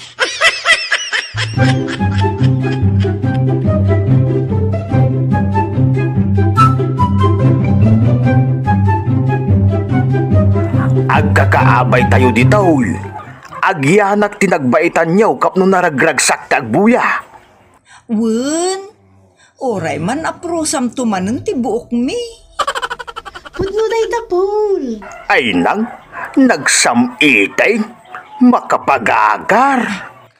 Agkakaabay tayo dito. Agyanak tinagbaitan niyo kapno naragragsak tagbuya. Wen, oray man aprosam tumanen ti buok mi. Pudno day tapol. Ay nang, nagsamitay, makapag-agar.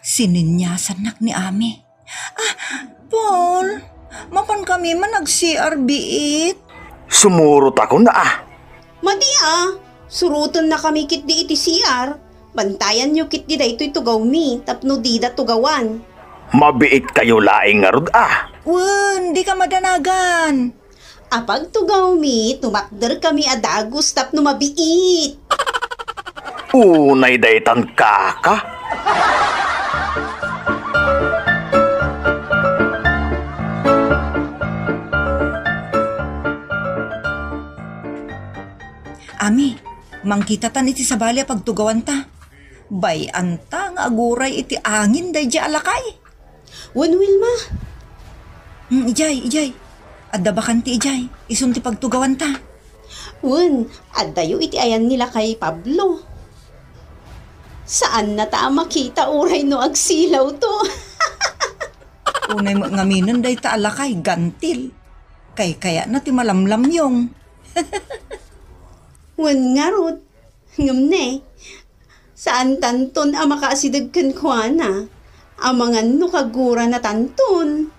Sininyasan nak ni Ami. Paul, mapan kami man nag-CRB8. Sumurot ako na Madi suruton na kami kit di iti CR. Bantayan nyo kit di da ito'y tugaw mi, tapno di da tugawan. Mabiit kayo laing nga rod Wen, di ka madanagan. Apag tugaw mi, tumakder kami adagos tapno mabiit. Unay daytan kaka. Ami, mangkita tan iti sabali pagtugawan ta. Bay anta nga aguray iti angin day di alakay. Wen Wilma, Ijay. Adda bakan ti ijay. Isun ti pagtugawan ta. wen, addayo iti ayan nila kay Pablo. Saan na ta makita uray no agsilaw to? Unay mo ngaminan day ta alakay, gantil. Kaya na ti malamlam yung. Wen nga rod, ngam ne. Saan tanton ang makaasidagkan ko na? Amangan no kagura na tanton.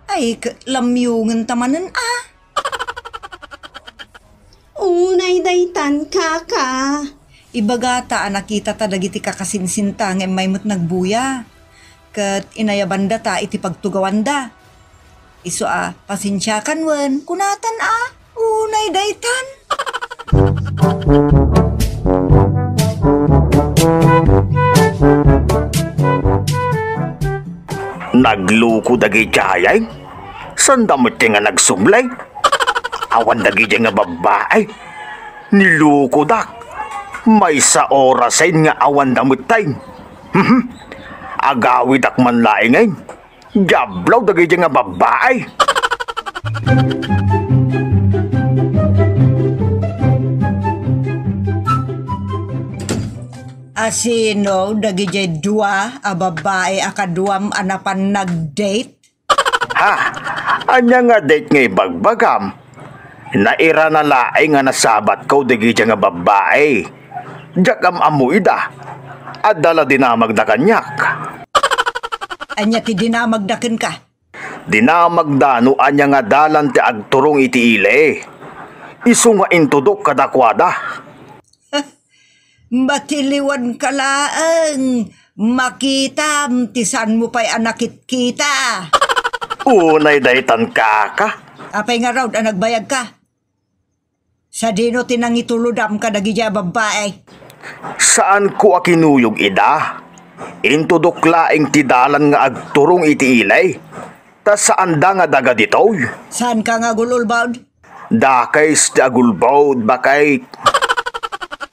Ay, lamyungan tamanan Unay daytan kaka. Ibagata nakita ta dagiti kakasinsinta ng maymut nagbuya. Kat inayabanda ta iti pagtugawanda. Iso pasensyakan wen, kunatan unay daytan. Nagluko dagi jayay. Sandamot nga nagsumlay. Awan dagi nga babae. Niluko dak. May sa orasin nga awan damot tay. Agawid ak man laingay. Jablaw dagi nga babae. Asino dagiti dua a babae akaduam anapan nag-date? Ha? Anya nga date nga ibagbagam. Naira na laing nga nasabat ko dagi nga babae. Jakam amuida. At dala dinamag na kanyak. Anya ti dinamagdaken ka? Dinamagdano anya nga dalan ti agturong iti ile. Isu nga intudok kadakwada. Matiliwan ka laang. Makita, tisan mo pa'y anakit kita. Unay daytan kaka. Apay nga raw, nagbayag ka. Sa dino tinang ituludam ka dagidya babae. Saan ko akinuyog ida? Intudok laing ti dalan nga agturong iti ilay. Ta saan da nga daga ditoy? Saan ka nga gululbawd? Dakay ti agulbawd bakay.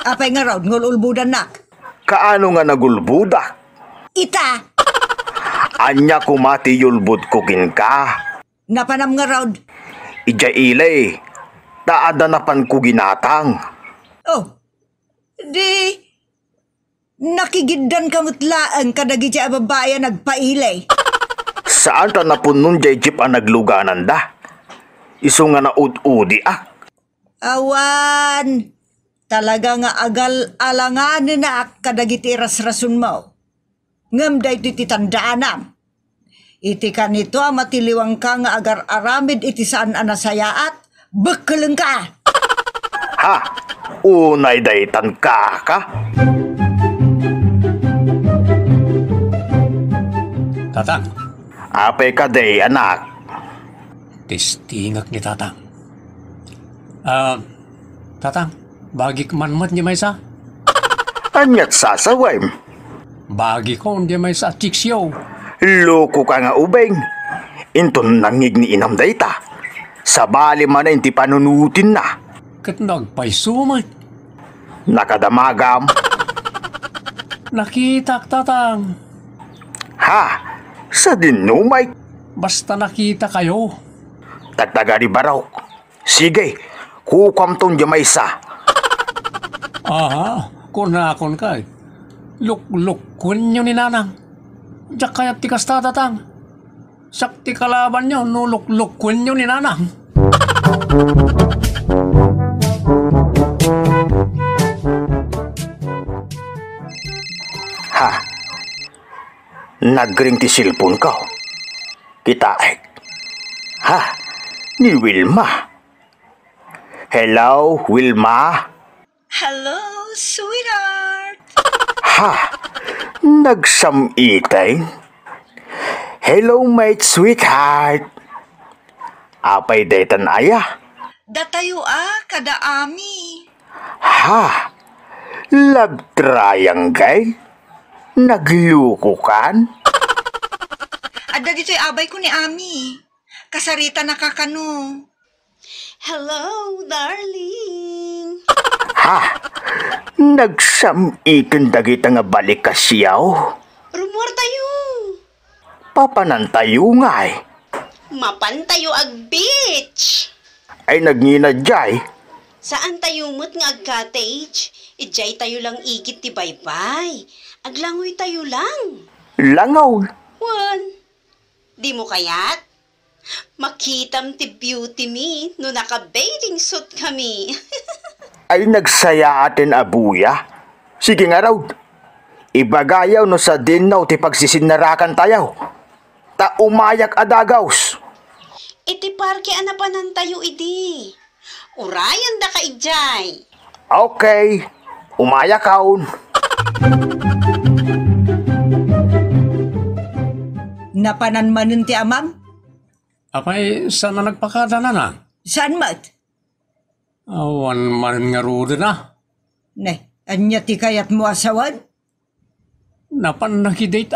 Apay nga raw, ngululbudan nak. Kaano nga nagulbuda? Ita! Anya kumati yulbud kukin ka. Napanam nga raw. Ija ilay. Taada na pan ko ginatang. Oh, di nakigiddan kamutlaan kadagi siya babae nagpailay. Saan ta napunon jay jeep ang nagluganan da? Iso nga na ud-udi Awan, talaga nga agal alanganin na kadagiti ras-rason mo. Ngam da iti titandaanam. Iti ka nito matiliwang ka nga agar aramid iti saan anasayaat, bekeleng ka. Ha? Unay daytan ka. Tatang, Apay ka day, anak. tistingak ni Tatang. Tatang, bagi kemanmat niya may sa? Anyat sasaway. Bagi ko hindi may sa chiksyo. Loko ka nga ubeng. Inton nangig ni inam dayta. Sa bali man na inti panunutin na. Kat nagpaisumat. Nakadamagam. Nakita Tatang. Ha? Sa dinumay. Basta nakita kayo. Tagtaga ni Barok. Sige, kukam tong jamaysa. Aha, kunakon ka. Luk-lukun nyo ni Nanang. Diyak kaya tikas Tatang. Sakti kalaban nyo, nuluk-lukun nyo ni Nanang. Ha? Nagring ti silpon ka. Kitaek. Ha? Ni Wilma. Hello, Wilma? Hello, sweetheart. Ha? Nagsamitay? Hello, mate, sweetheart. Apay daytan aya? Datayo kada ami. Ha? Lagtrayang gay? Nagluko kan? Adda dito'y abay ko ni ami. Kasarita nakakano. Hello, darling. Ha? Nagsamitan dagita nga balik ka siyaw? Rumor tayo. Papanantayo nga eh. Mapan tayo ag beach. Ay nagninadjay. Saan tayo mo't nga ag cottage? Ijay tayo lang igit ti baybay. Aglangoy tayo lang. Langaw. Wan. Di mo kayat? Makitam ti beauty me no naka-bathing suit kami. Ay nagsaya atin abuya. Sige nga raw. Ibagayaw no sa dinaw ti pagsisinarakan tayaw. Ta umayak adagaws. Iti parke anapanan tayo idi. Urayan da ka ijay. Okay. Umayakaon. Napananmanin ti amam? Apay, saan na nagpakada na na? Saan mat? Awan man nga ruda na. Ne, anya ti kayat mo asawan? Napan nakidate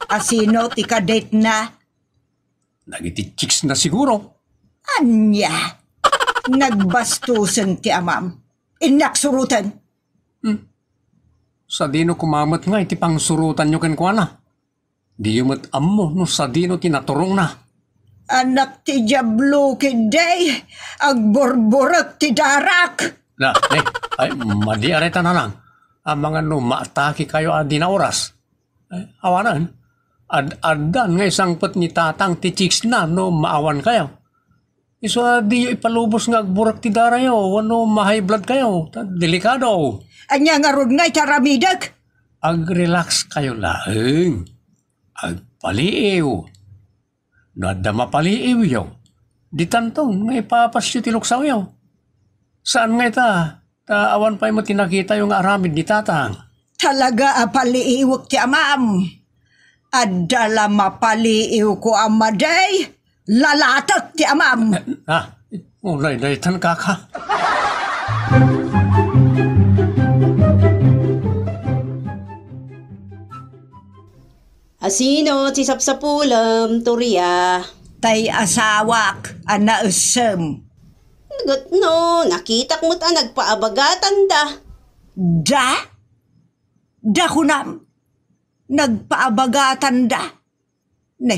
Asino ti kadate na? Nagiti chicks na siguro. Anya? Nagbastusan ti amam. Inaksurutan. Sa dino kumamat nga iti pangsurutan nyo kan kuana. Di yumat ammo no sa dino tinaturong na. Anak ti Diablo kiday, agborborak ti darak. Na, ay, madi areta na lang. Ang mga no, maatake kayo adi na oras. Ay, awanan. Ad-adan nga isang pat ni Tatang ti chicks na no maawan kayo. Iso di ipalubos nga agburak ti darayo, wano ma-high blood kayo. Delikado. Anya nga rod nga itaramidag. Ag-relax kayo laheng. Agpaliiw. Nadama paliiw yaw. Di tantong, may papasyo tiluksaw yaw. Saan nga ita? Awan pa'y mo tinakita yung aramid ni Tatang. Talaga apaliiwak ti amam. Adala mapaliiw ko amaday. Lalatak ti amam. Ulay tan kaka. Asino ti sapsapulam, Turya? Tay asawak, anausem. Nagot no, nakitak mo't nagpaabagatan da. Da? Da kunam. Nagpaabagatan da. Ne,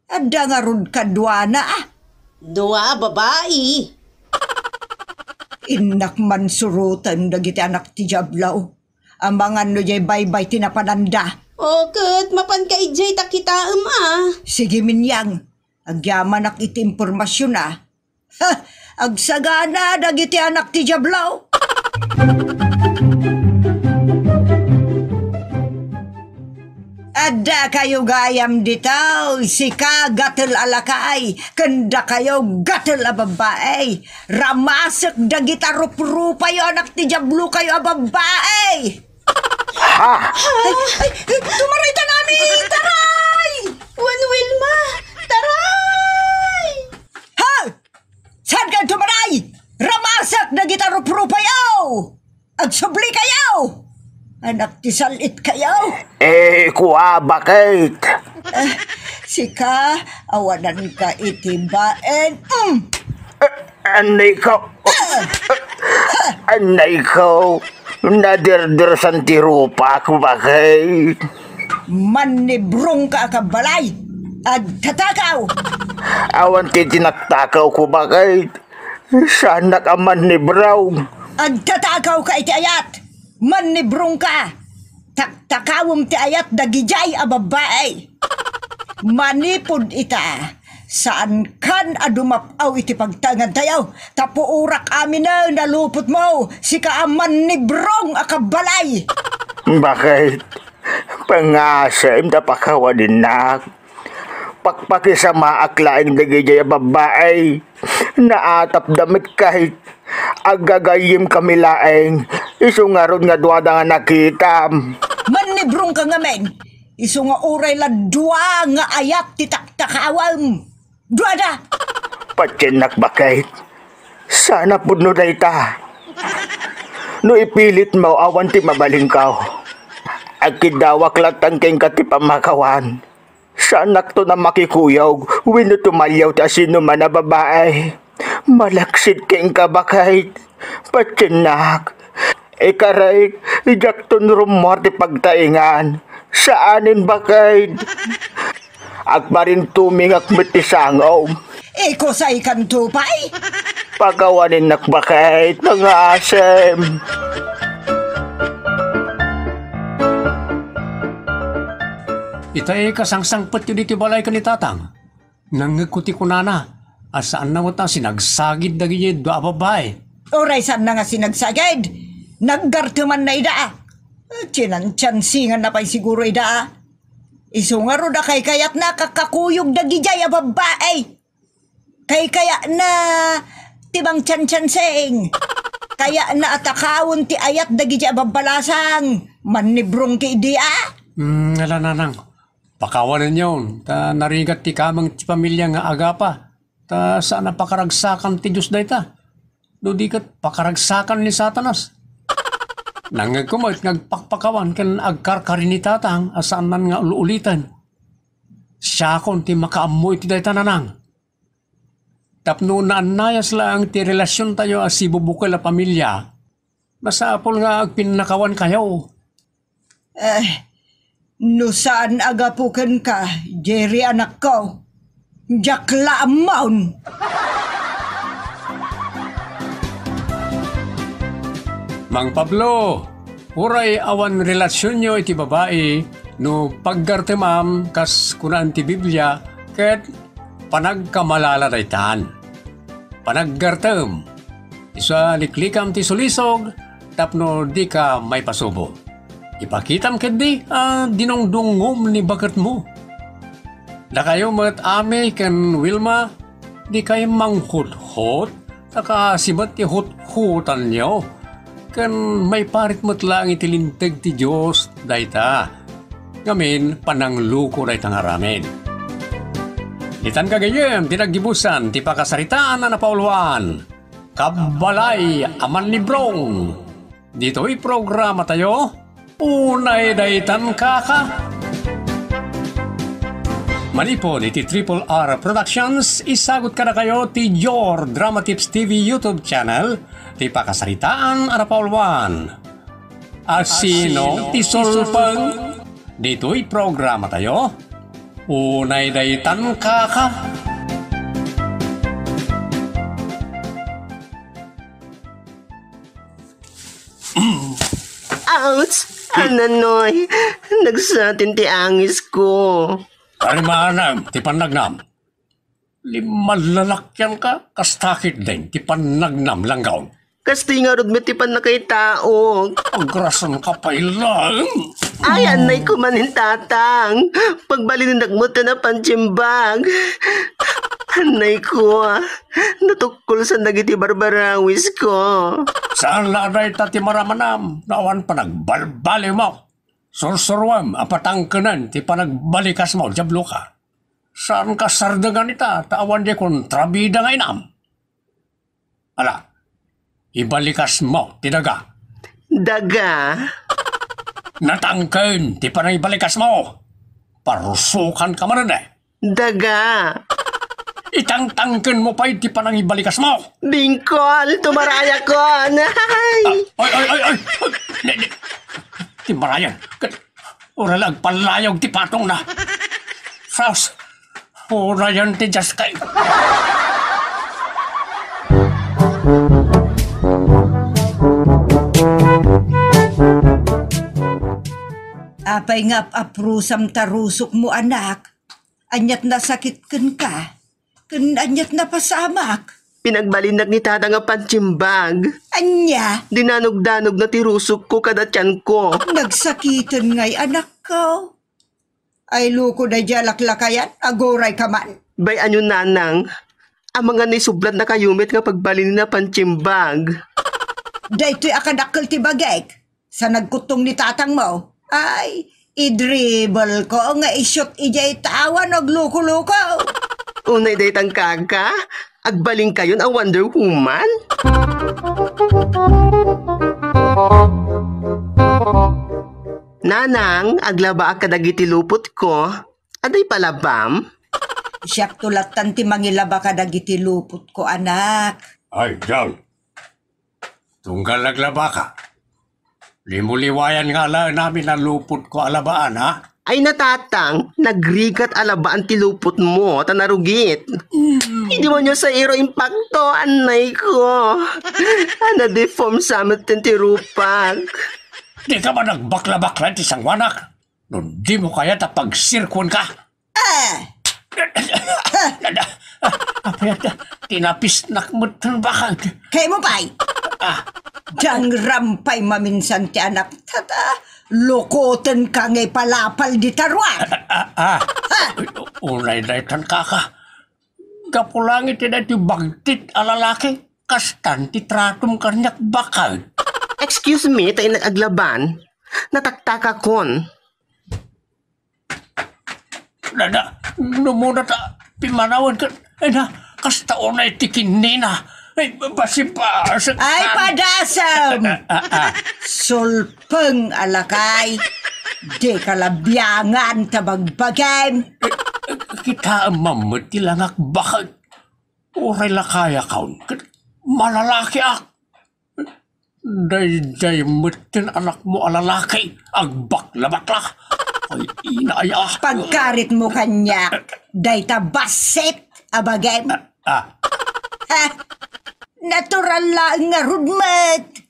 ada nga rod kadwa na ah. Dua babae. Inak man surutan dagiti anak ti Jablaw. Ang mga no jay baybay tinapananda. O kat mapan ka ijay takitaam ah. Sige minyang, agyaman ak iti impormasyon ah. Ha, agsagana dagiti anak ti Jablaw. Ada kayo gayam ditaw, sika gatel alakay, kanda kayo gatel ababae. Ramasak dagita rup-rupa yo anak ti Jablo kayo ababae. Ha? Ay, tumaray ta namin, taray! Juan Wilma, taray! Ha? Saan ka tumaray? Ramasak dagita rup-rupa yo! Agsubli kayo! Anak ti salit kayo! Kuha, bakit? Sika, awanan ka itibaen. Anay ko. Anay ko. Nadirdirsan ti rupa ko, bakit? Manibrong ka kabalay. At tatakaw. Awan ti tinatakaw ko, bakit? Sana ka man ni Brown. At tatakaw ka iti ayat. Manibrong ka. Taktakawom ti ayat dagijay a babae. Manipod ita. Saan kan adumapaw iti pagtangan tayaw. Tapuurak amin na nalupot mo. Sika aman ni Brong akabalay. Bakit? Pangasem da pakawa din na. Pakpakisama aklaing dagijay a babae. Naatap damit kahit agagayim kami laeng. Isu nga ron nga duwada nga nakita. Manibrong ka nga men. Isu nga uray la dua nga ayat ti taktakawam. Duwada! Patinak bakit? Sana puno na ita. No ipilit mo awan ti mabalingkaw. Agkidawak latang keng katipamakawan. Sanak to na makikuyog. Wino tumalyaw ta sino man na babae. Malaksid keng kabakait. Patinak. Ikaray, ijak to rumor ti pagtaingan. Saanin bakit? Agmarin tumingak metisangaw. Eko sa ikan tupay? Pagawanin nakbakit, mga asem. Itay kasangsangpat yun iti balay ka ni tatang. Nangikuti ko nana. Asaan na mo ta sinagsagid dagi do ababay. Oray saan na nga sinagsagad? Naggartuman na ida. Chinantsansingan na pa'y siguro ida. Isungaro na kay kayat na kakakuyog dagijay a babae. Kay kaya na tibang tsan-tsansing. Kaya na atakawon ti ayat dagijay a babalasang. Manibrong ki dia. Ala nanang. Pakawanan yun. Ta narigat ti kamang ti pamilya nga agapa. Ta saan na pakaragsakan ti Diyos da ita. Do di kat pakaragsakan ni Satanas. Nangagkumot ngagpakpakawan kan agkarkari ni tatang asaan man nga uluulitan. Siya kon ti makaamoy ti dayta nanang. Tapno na anayas lang ti relasyon tayo as si bubukal a pamilya. Masapol nga agpinakawan kayo. No saan agapukan ka, Jerry anak ko? Jakla amaun. Mang Pablo, uray awan relasyon nyo iti babae no paggarte ma'am kas kunaan ti Biblia ket panagkamalalaritan. Panaggartem, isa liklikam ti sulisog tapno di ka may pasubo. Ipakitam ket di dinongdungom ni bakat mo. Da kayo mat ame ken Wilma, di kayo manghut-hut, saka sibat ti hut-hutan nyo. Kan may parit mo't lang itilintag ti Diyos, dayta. Ngamin, panangluko dayta nga ramen. Itan kagayem, tinaggibusan, ti pakasaritaan na napauluan. Kabalay, aman ni Brong. Dito'y programa tayo, unay daytan kaka. Manipon iti Triple R Productions, isagot ka na kayo ti Your Drama Tips TV YouTube channel, ti pakasaritaan arapaulwan. Asino ti sulpang? Dito'y programa tayo. Unay daytan ka. Ouch! Ananoy, nagsatin ti angis ko. Karimanam, ti panagnam. Limalalakyan ka, kastakit din, ti panagnam langgaw. Kasti nga rod metipan na kay tao. Agrasan ka pa ilang. Ay, anay ko manin tatang. Pagbalininag mo ta na pantsimbag. Anay ko, natukol sa nagiti barbarawis ko. Saan laday ta ti maramanam? Nawan pa nagbalbali mo. Sursurwam, apatangkanan, ti panagbalikas mo, jablo ka. Saan ka sardagan ita, tawan di kontrabida nga inam? Ala, ibalikas mo, ti daga. Daga? Natangkan, ti panay-balikas mo. Parusukan ka man eh. Daga? Itangtangkan mo pa ti panang-ibalikas mo. Bingkol, tumaraya ko. Nay! Ay! Ti marayan, uralag palayog ti patong na. Saus, urayan ti jaskay. Apay nga aprusam tarusok mo anak. Anyat na sakit ken ka. Ken anyat na pasamak. Pinagbalinag ni tata nga pantsimbag. Anya, Dinanog-danog na tirusok ko kada tiyan ko. nagsakitan nga'y anak ko. Ay luko na laklakayan, agoray ka man. Bay anyo nanang, ang mga nisublat na kayumit nga pagbalin na pantsimbag. Daytoy akadakkel ti bagek. Sa nagkutong ni tatang mo. Ay, idribble ko nga isyot ijay tawan og luko-luko. Unay daytang kaka, agbaling kayon ang Wonder Woman. Nanang, aglaba ang kadagiti lupot ko. Aday palabam? Siyak tulatan ti mangilaba ka dagiti lupot ko anak. Ay, John. Tunggal naglaba ka. Limuliwayan nga lang namin ang lupot ko alabaan, ha? Ay natatang, nagrigat alabaan ti lupot mo, tanarugit. Hindi mo nyo sa iro impacto, anay ko. Deform sa amat ti rupag. Di ka ba nagbakla-bakla ti sangwanak? No, di mo kaya tapagsirkon ka? Apayat, tinapisnak mo itong bakag. Kaya mo pa'y? Diyang rampay maminsan ti anak. Tata, lokoten ka ngay palapal di tarwag. Unay daytan kaka. Kapulangit ti dati bagtit alalaki. Kastan ti tratum kanyak bakag. Excuse me, tayo nagaglaban. Nataktaka kon. Nada, numuna ta, pimanawan ka. Ay na, kasta unay tikin nina. Ay, basi pa. Ay, padasam! Sulpeng alakay. Di kalabyangan tabagbagay. Kita mamati lang bakag. Uray lakaya kaun. Malalaki ak. Day mutin anak mo alalaki. Agbakla-bakla. Ay, inaya. Pagkarit mo kanya, day tabasit abagay. Ha? Natural lang nga rudmet.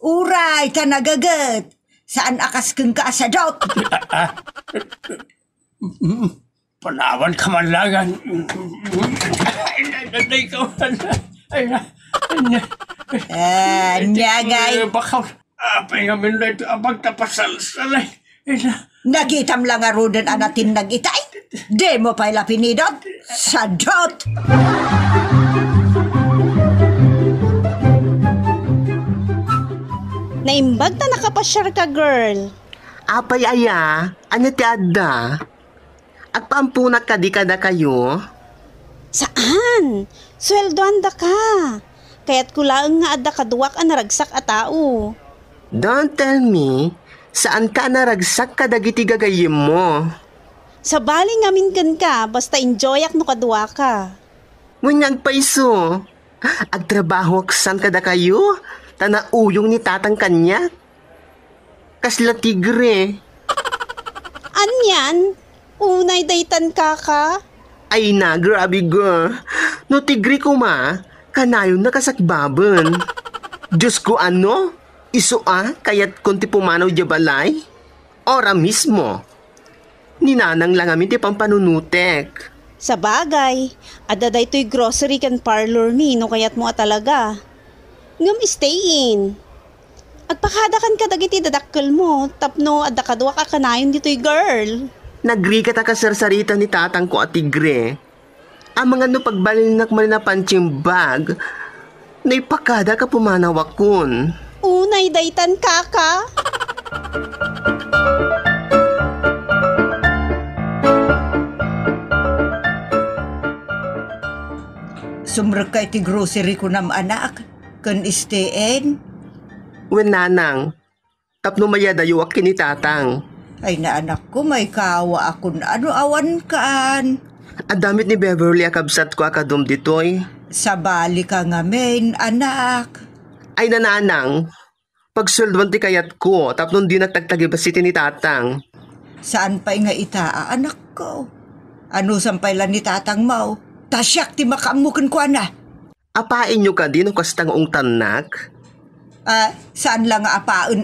Uray ka nagagat. Saan akas kang kaasadot? Panawan ka man langan. Ay, ikaw. Nyagay. Bakaw. Apay nga min na ito abag tapasal-salay. Nagitam lang nga rudan anatin nagitay. Di mo pa'y lapinidot. Sadot. Naimbag na nakapasyar ka, girl. Apay aya, anya ti adda? Agpaampunak ka di kada kayo? Saan? Sweldoan da ka. Kaya't kulaang nga adda kaduwak ang naragsak a tao. Don't tell me, saan ka naragsak ka dagiti gagayim mo? Sa bali ngamin kan ka, basta enjoyak no kaduwa ka. Ngunyag paiso, agtrabaho aksan kada kayo? Tanauyong ni tatang kanya? Kasla tigre. Anyan? Unay daytan kaka. Ay na, grabe ga. No tigri ko kanayon nakasakbaban. Diyos ko ano? Iso kaya't kunti pumanaw di balay? Ora mismo. Ninanang lang amin ti pampanunutek. Sa bagay, ada daytoy grocery kan parlor mi no kayat mo talaga. Ngam stay in. Agpakadakan ka dagiti dadakkel mo, tapno adda kadwa ka kanayon dito'y girl. Nagrigat ka sarsarita ni tatang ko at tigre. Ang mga no pagbalinak man na punching bag, naipakada ka pumanawakon. Unay daytan kaka. Sumrek kay ti grocery ko nam anak. Kan isteen. Wen nanang, tapno mayadayo ak kini tatang. Ay na anak ko, may kawa ako na ano awan kaan. Adamit ni Beverly akabsat ko akadum ditoy. Sa bali ka nga men, anak. Ay nananang, pagsulduan ti kayat ko, tapno di nagtagtagibasiti ni tatang. Saan pa'y nga itaa, anak ko? Ano sampay lang ni tatang mau? Tasyak ti makamukan ko na. Apain nyo ka din o kastang ung tanak? Saan lang nga apaun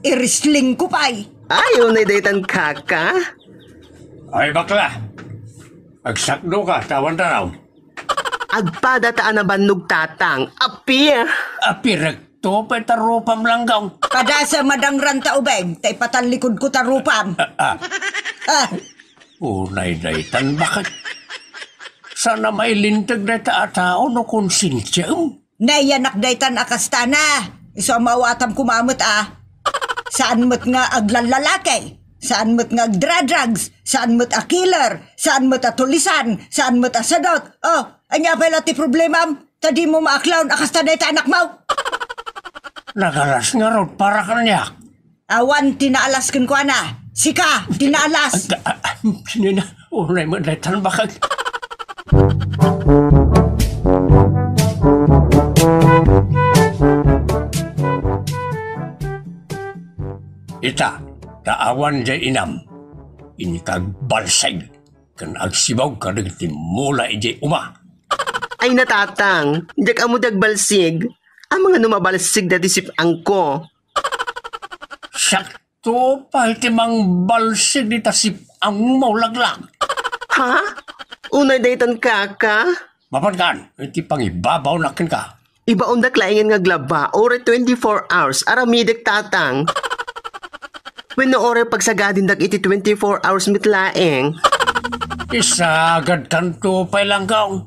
Irisling ko pa'y. Ayaw na daytan kaka. Ay bakla, agsakdo ka, tawan tanaw. Agpada taan na bannog tatang. Api! Apirekto, petarupam langgaw. Kada sa madangran ta ubeng, tay patalikod ko tarupam. Unay daytan, bakit? Sana may lintag na tao no konsinsyam. Nayanak daytan akastana. Iso mawatam kumamot Saan mo't nga aglalalaki? Saan mo't nga agdra-drugs? Saan mo't killer? Saan mo't tulisan? Saan mo't sadot? Oh, anya pala ti problemam? Tadi mo maaklawn akasta dayta anak mau. Nagalas nga ron para kanyak. Awan tinaalaskan ko na. Sika, tinaalas. Sinina, unay mo daytan, bakit? Ita, taawan jay inam. Inikag balsay. Kan agsibaw ka nagti mula ijay uma. Ay natatang, jak amo dagbalsig. Ang mga numabalsig na disip angko. Sakto pa iti mang balsig ni tasip ang maulaglag. Ha? Unay daytan kaka? Mapangan, iti pangibabaw na kin ka. Iba undak laingan nga glaba, ore 24 hours, aramidek tatang. When no ore pagsagadin dak iti 24 hours mitlaeng. Isagad kanto pa langgaw.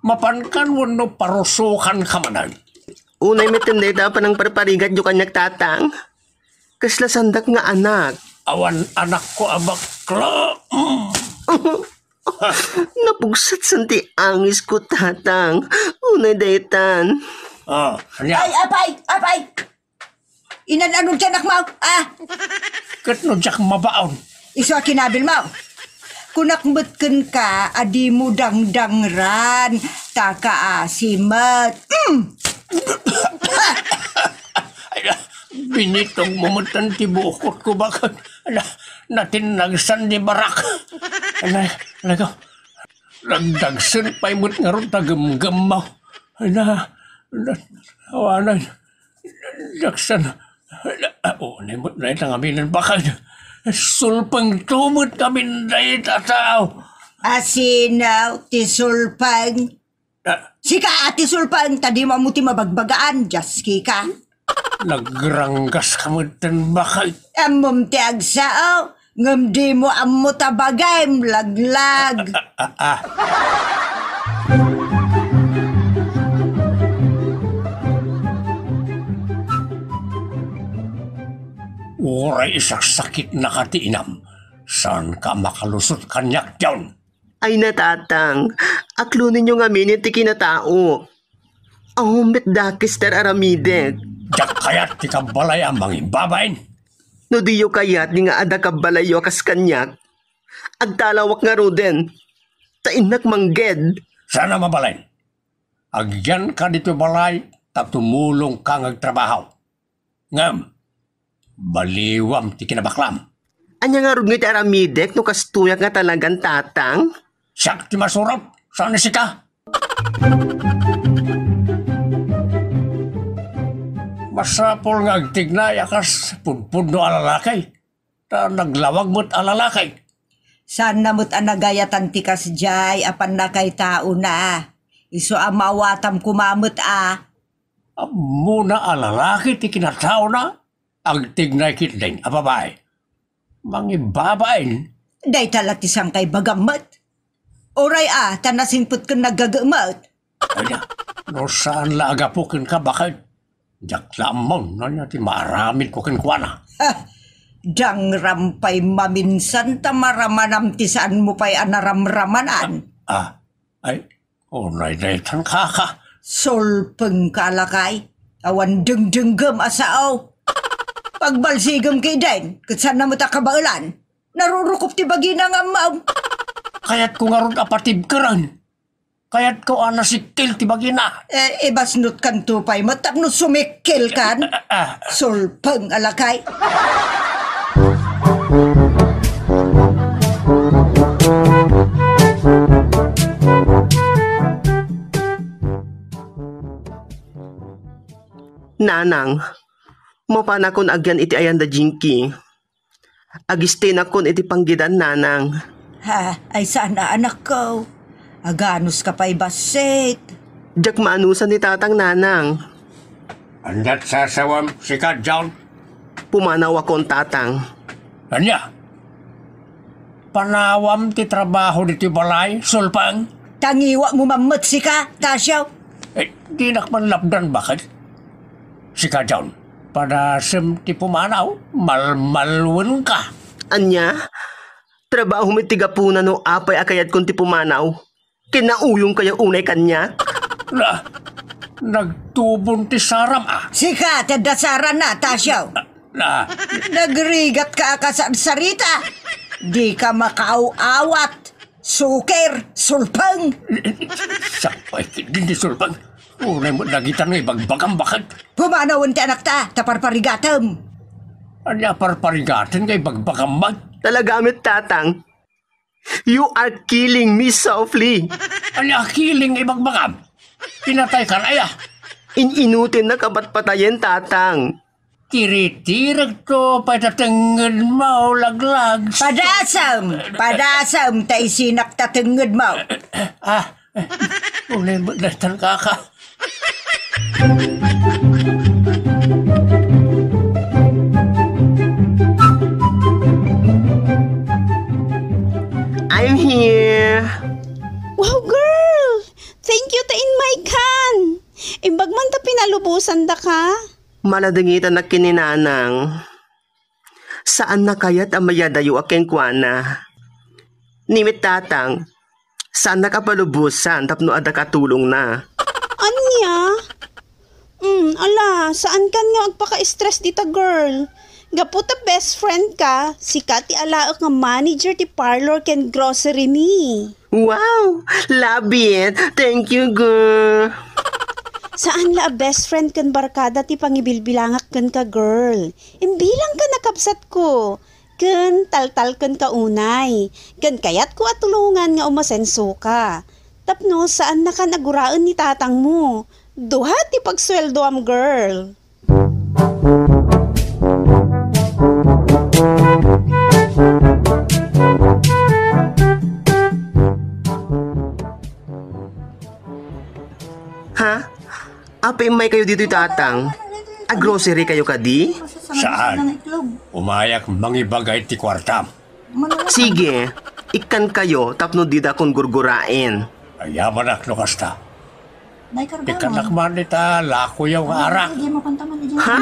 Mapankan mo no parusukan ka manan. Unay mitinday pa ng parparigat yung kanyak tatang. Kaslasandak nga anak. Awan anak ko abakla. Napugsat santi angis ko tatang. Unay daytan. Kanya. Ay, apay! Inan-anong tiyanak mo? Katno jak mabaon. Iso kinabil mo. Kunakmutken ka, adi mo dangdangran. Taka asimat. Binitong mumutan ti bukot ko bakit natin nagsan di barak. Nagdagsan pa imot nga ron tagamgam mo. Awanan. Dagsan. Nimot na itang aminan bakit. Sulpang tumot kami na itatao. Asinaw, tisulpang. Sika, tisulpang, tadi mamuti mabagbagaan, jaski ka. Nagranggas kamutan bakit. Amom ti agsao, ngam di mo ammo tabagay, laglag. Uray isak sakit na katiinam. Saan ka makalusot kanyak diyon? Ay natatang, aklunin nyo nga minit ti kinatao. Ahumit dakis ter aramidek. Diyak kayat ti kabalay ang mga babain. No diyo kayat ni nga ada kabalayo kas kanyak. Agtalawak nga roden. Tainak mangged. Sana mabalay. Agyan ka dito balay, tap tumulong kang agtrabaho. Ngam, baliwam ti kinabaklam. Anya nga rugit aramidek no kastuyak nga talagang tatang? Siyak ti masurap. Saan si ka? Masapol nga agtignay akas pudpud no alalakay. Ta naglawag mo't alalakay. Saan namot anagayatan ti kas jay apan na kay tao na. Iso amawatam kumamot Muna alalaki ti kinatao na. Agtignay kit din a babae. Mangibabain. Day talat isang kay bagamat. Oray tanasinput ko nagagamot. Kaya, no saan la agapukin ka bakit? Jak lamon na niya ti maramid ko kinkwana. Dang rampay maminsan ta maramanam ti saan mo pa'y anaramramanan. Ay, naitan ka. Solpeng kalakay. Awan dengdenggam asaaw. Pagbalsigam kay din, kat saan na mo ta kabaulan. Narurukop ti bagina nga maam. Kaya't ko nga ron apatib ka rin. Kaya't ko anasikil ti bagina. Ibasnot kan tupay mo, tapno sumikil kan. Solpeng alakay. Nanang, mapanakon agyan iti ayan da jinki. Agistin akon iti panggidan nanang. Ay sana anak ko. Aganos ka pa'y basit. Jak maanusan ni tatang nanang. Andat sasawam si Kadjawn. Pumanaw akong tatang. Anya? Panawam ti trabaho diti balay, sulpang. Tangiwa mo mamot si ka, Tasyaw. Di nakmanlapdan bakit? Si Kadjawn, padasem ti pumanaw, malmalwen ka. Anya? Trabaho mi tigapunan no apay akayat kong ti pumanaw. Kinauyong kaya unay kanya. Nagtubon ti saram Sika, tadasaran na, Tasyaw. Nagrigat ka akasan sarita. Di ka makauawat. Sukir, sulpang. Sapay, hindi sulpang. Unay mo nagitan ng ibagbagang bakit. Pumanawan ti anak ta, taparparigatam. Anya parparigatan kay bagbagang mag. Talagamit tatang. You are killing me softly. Anya kiling ibagbagam. Pinatay ka na ya. Inutin na kabat patayin tatang. Tiritirag to, patatangad mo, laglag. Padasam, tay sinak tatangad mo. Unay mo natan ka. I'm here. Wow, girl! Thank you ta in my can. Imbag man ta pinalubusan da ka. Maladangitan na kininanang. Saan na kaya't amayadayo akeng kwana? Nimit tatang, saan na kapalubusan tapno ada katulong na? Anya? Ala, saan kan nga agpaka-stress dita, girl? Gaputa best friend ka, si Kati alaak nga manager ti parlor ken grocery ni. Wow! Love it! Thank you, girl! Saan la best friend ken barkada ti pangibilbilangak ken ka, girl? Imbilang ka nakapsat ko. Ken taltal ken ka unay. Ken kayat ko atulungan nga umasenso ka. Tapno saan na ka naguraan ni tatang mo? Duha ti pagsweldo am, girl. Ha? Apay may kayo dito tatang? Grocery kayo kadi? Saan? Umayak mangibagay ti kwartam. Sige, ikan kayo tapno dida kong gurgurain. Ayaman ak no kasta. Ikanak man ita lako yung arak. Ha?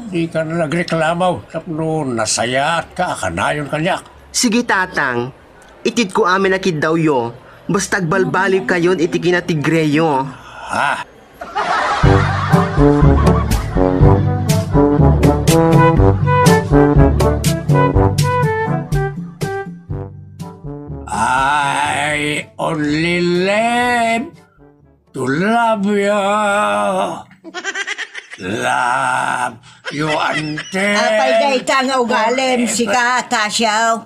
Di ka na nagreklamaw. Tapno nasayat ka, kanayon kanyak. Sige tatang, itid ko amin nakid daw yo. Basta balbalik kayon iti kinatigreyo. Ha? I only live to love you. Love Yo ante. Apay day nga ugalim si ka, Tasyaw.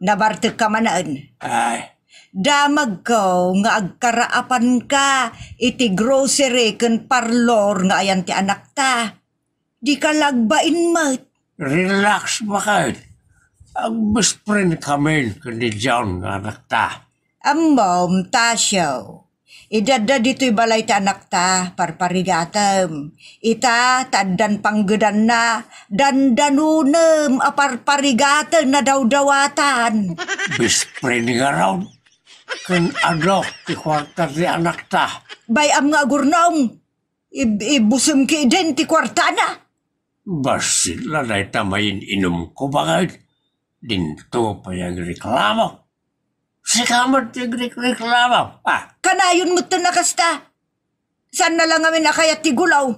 Nabartag ka manaan. Ay. Damag ko nga agkaraapan ka iti grocery ken parlor nga ayan ti anak ta. Di ka lagbain mat. Relax ba kayo? Ang best friend kami kundi John nga anak ta. Amom, Tasyaw. Idada dito'y balay ta anak ta, parparigatam. Ita, tadan panggedan na, dandanunem, aparparigatan na daw-dawatan. Best friend nga raw. Kan adok ti kwarta ti anak ta. Bayam nga gurnong, ibusem ki din ti kwarta na. Basit la na itamayin inom ko bagay. Dinto pa yung reklamo. Sikamat yung reklamo. Kanayon mo nakasta. Saan na lang amin nakayat ti gulaw?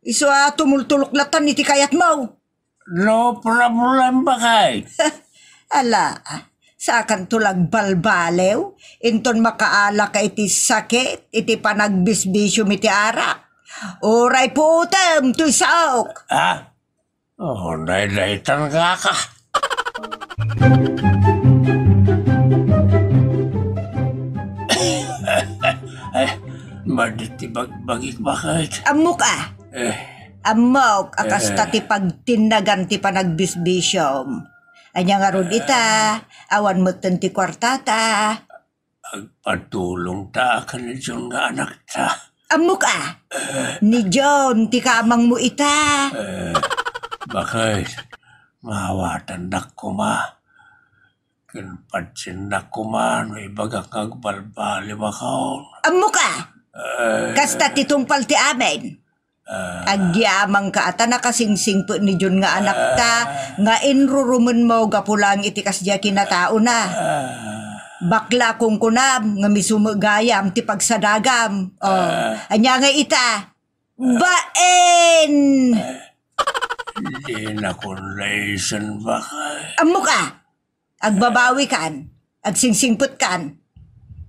Iso tumultulok latan iti kayat mo. No problem bagay. Ala, sa akan tulag balbalew, inton makaala ka iti sakit, iti panagbisbisyo iti arak. Oray putem, tuy saok. Oh, nailaitan ka. Ay, maditi bagbagik bakit? Amok Amok, akasta ti pagtinagan ti panagbisbisyom. Anya nga rod ita, awan mo ti kwartata. Agpatulong ta ka ni John nga anak ta. Amok ni John, ti kamang mo ita. Bakit? Mawatan na kuma. Kinpatsin na kuma, no ibagak agbalbali makaon. Amok kasta ti tungpal ti amin. Agyamang ka ata nakasingsing po ni John nga anak ta, nga inruruman mo gapulang iti kasya kinatao na. Bakla kung kunam, nga misumagayam ti pagsadagam. Anya nga ita, baen! Hindi na kong laysan bakay. Amok agbabawi kan, agsingsingput kan.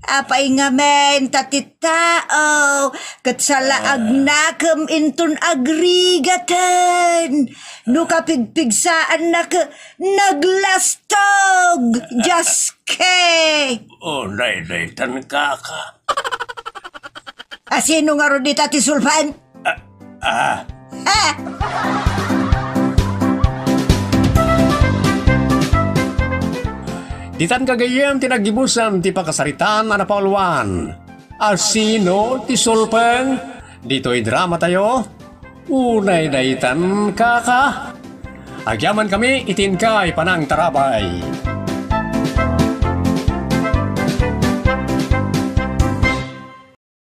Apay nga men, tatitao, katsalaag nakam inton agrigatan. No kapigpigsaan na ka, naglastog, jaske. Oh, nailaitan ka. Sino nga ron di tati sulpan? Ditan kagayem tinagibusan ti pakasaritan na napauluan. Asino ti sulpeng? Dito'y drama tayo. Unay daitan kaka. Agyaman kami itin kay panang tarabay.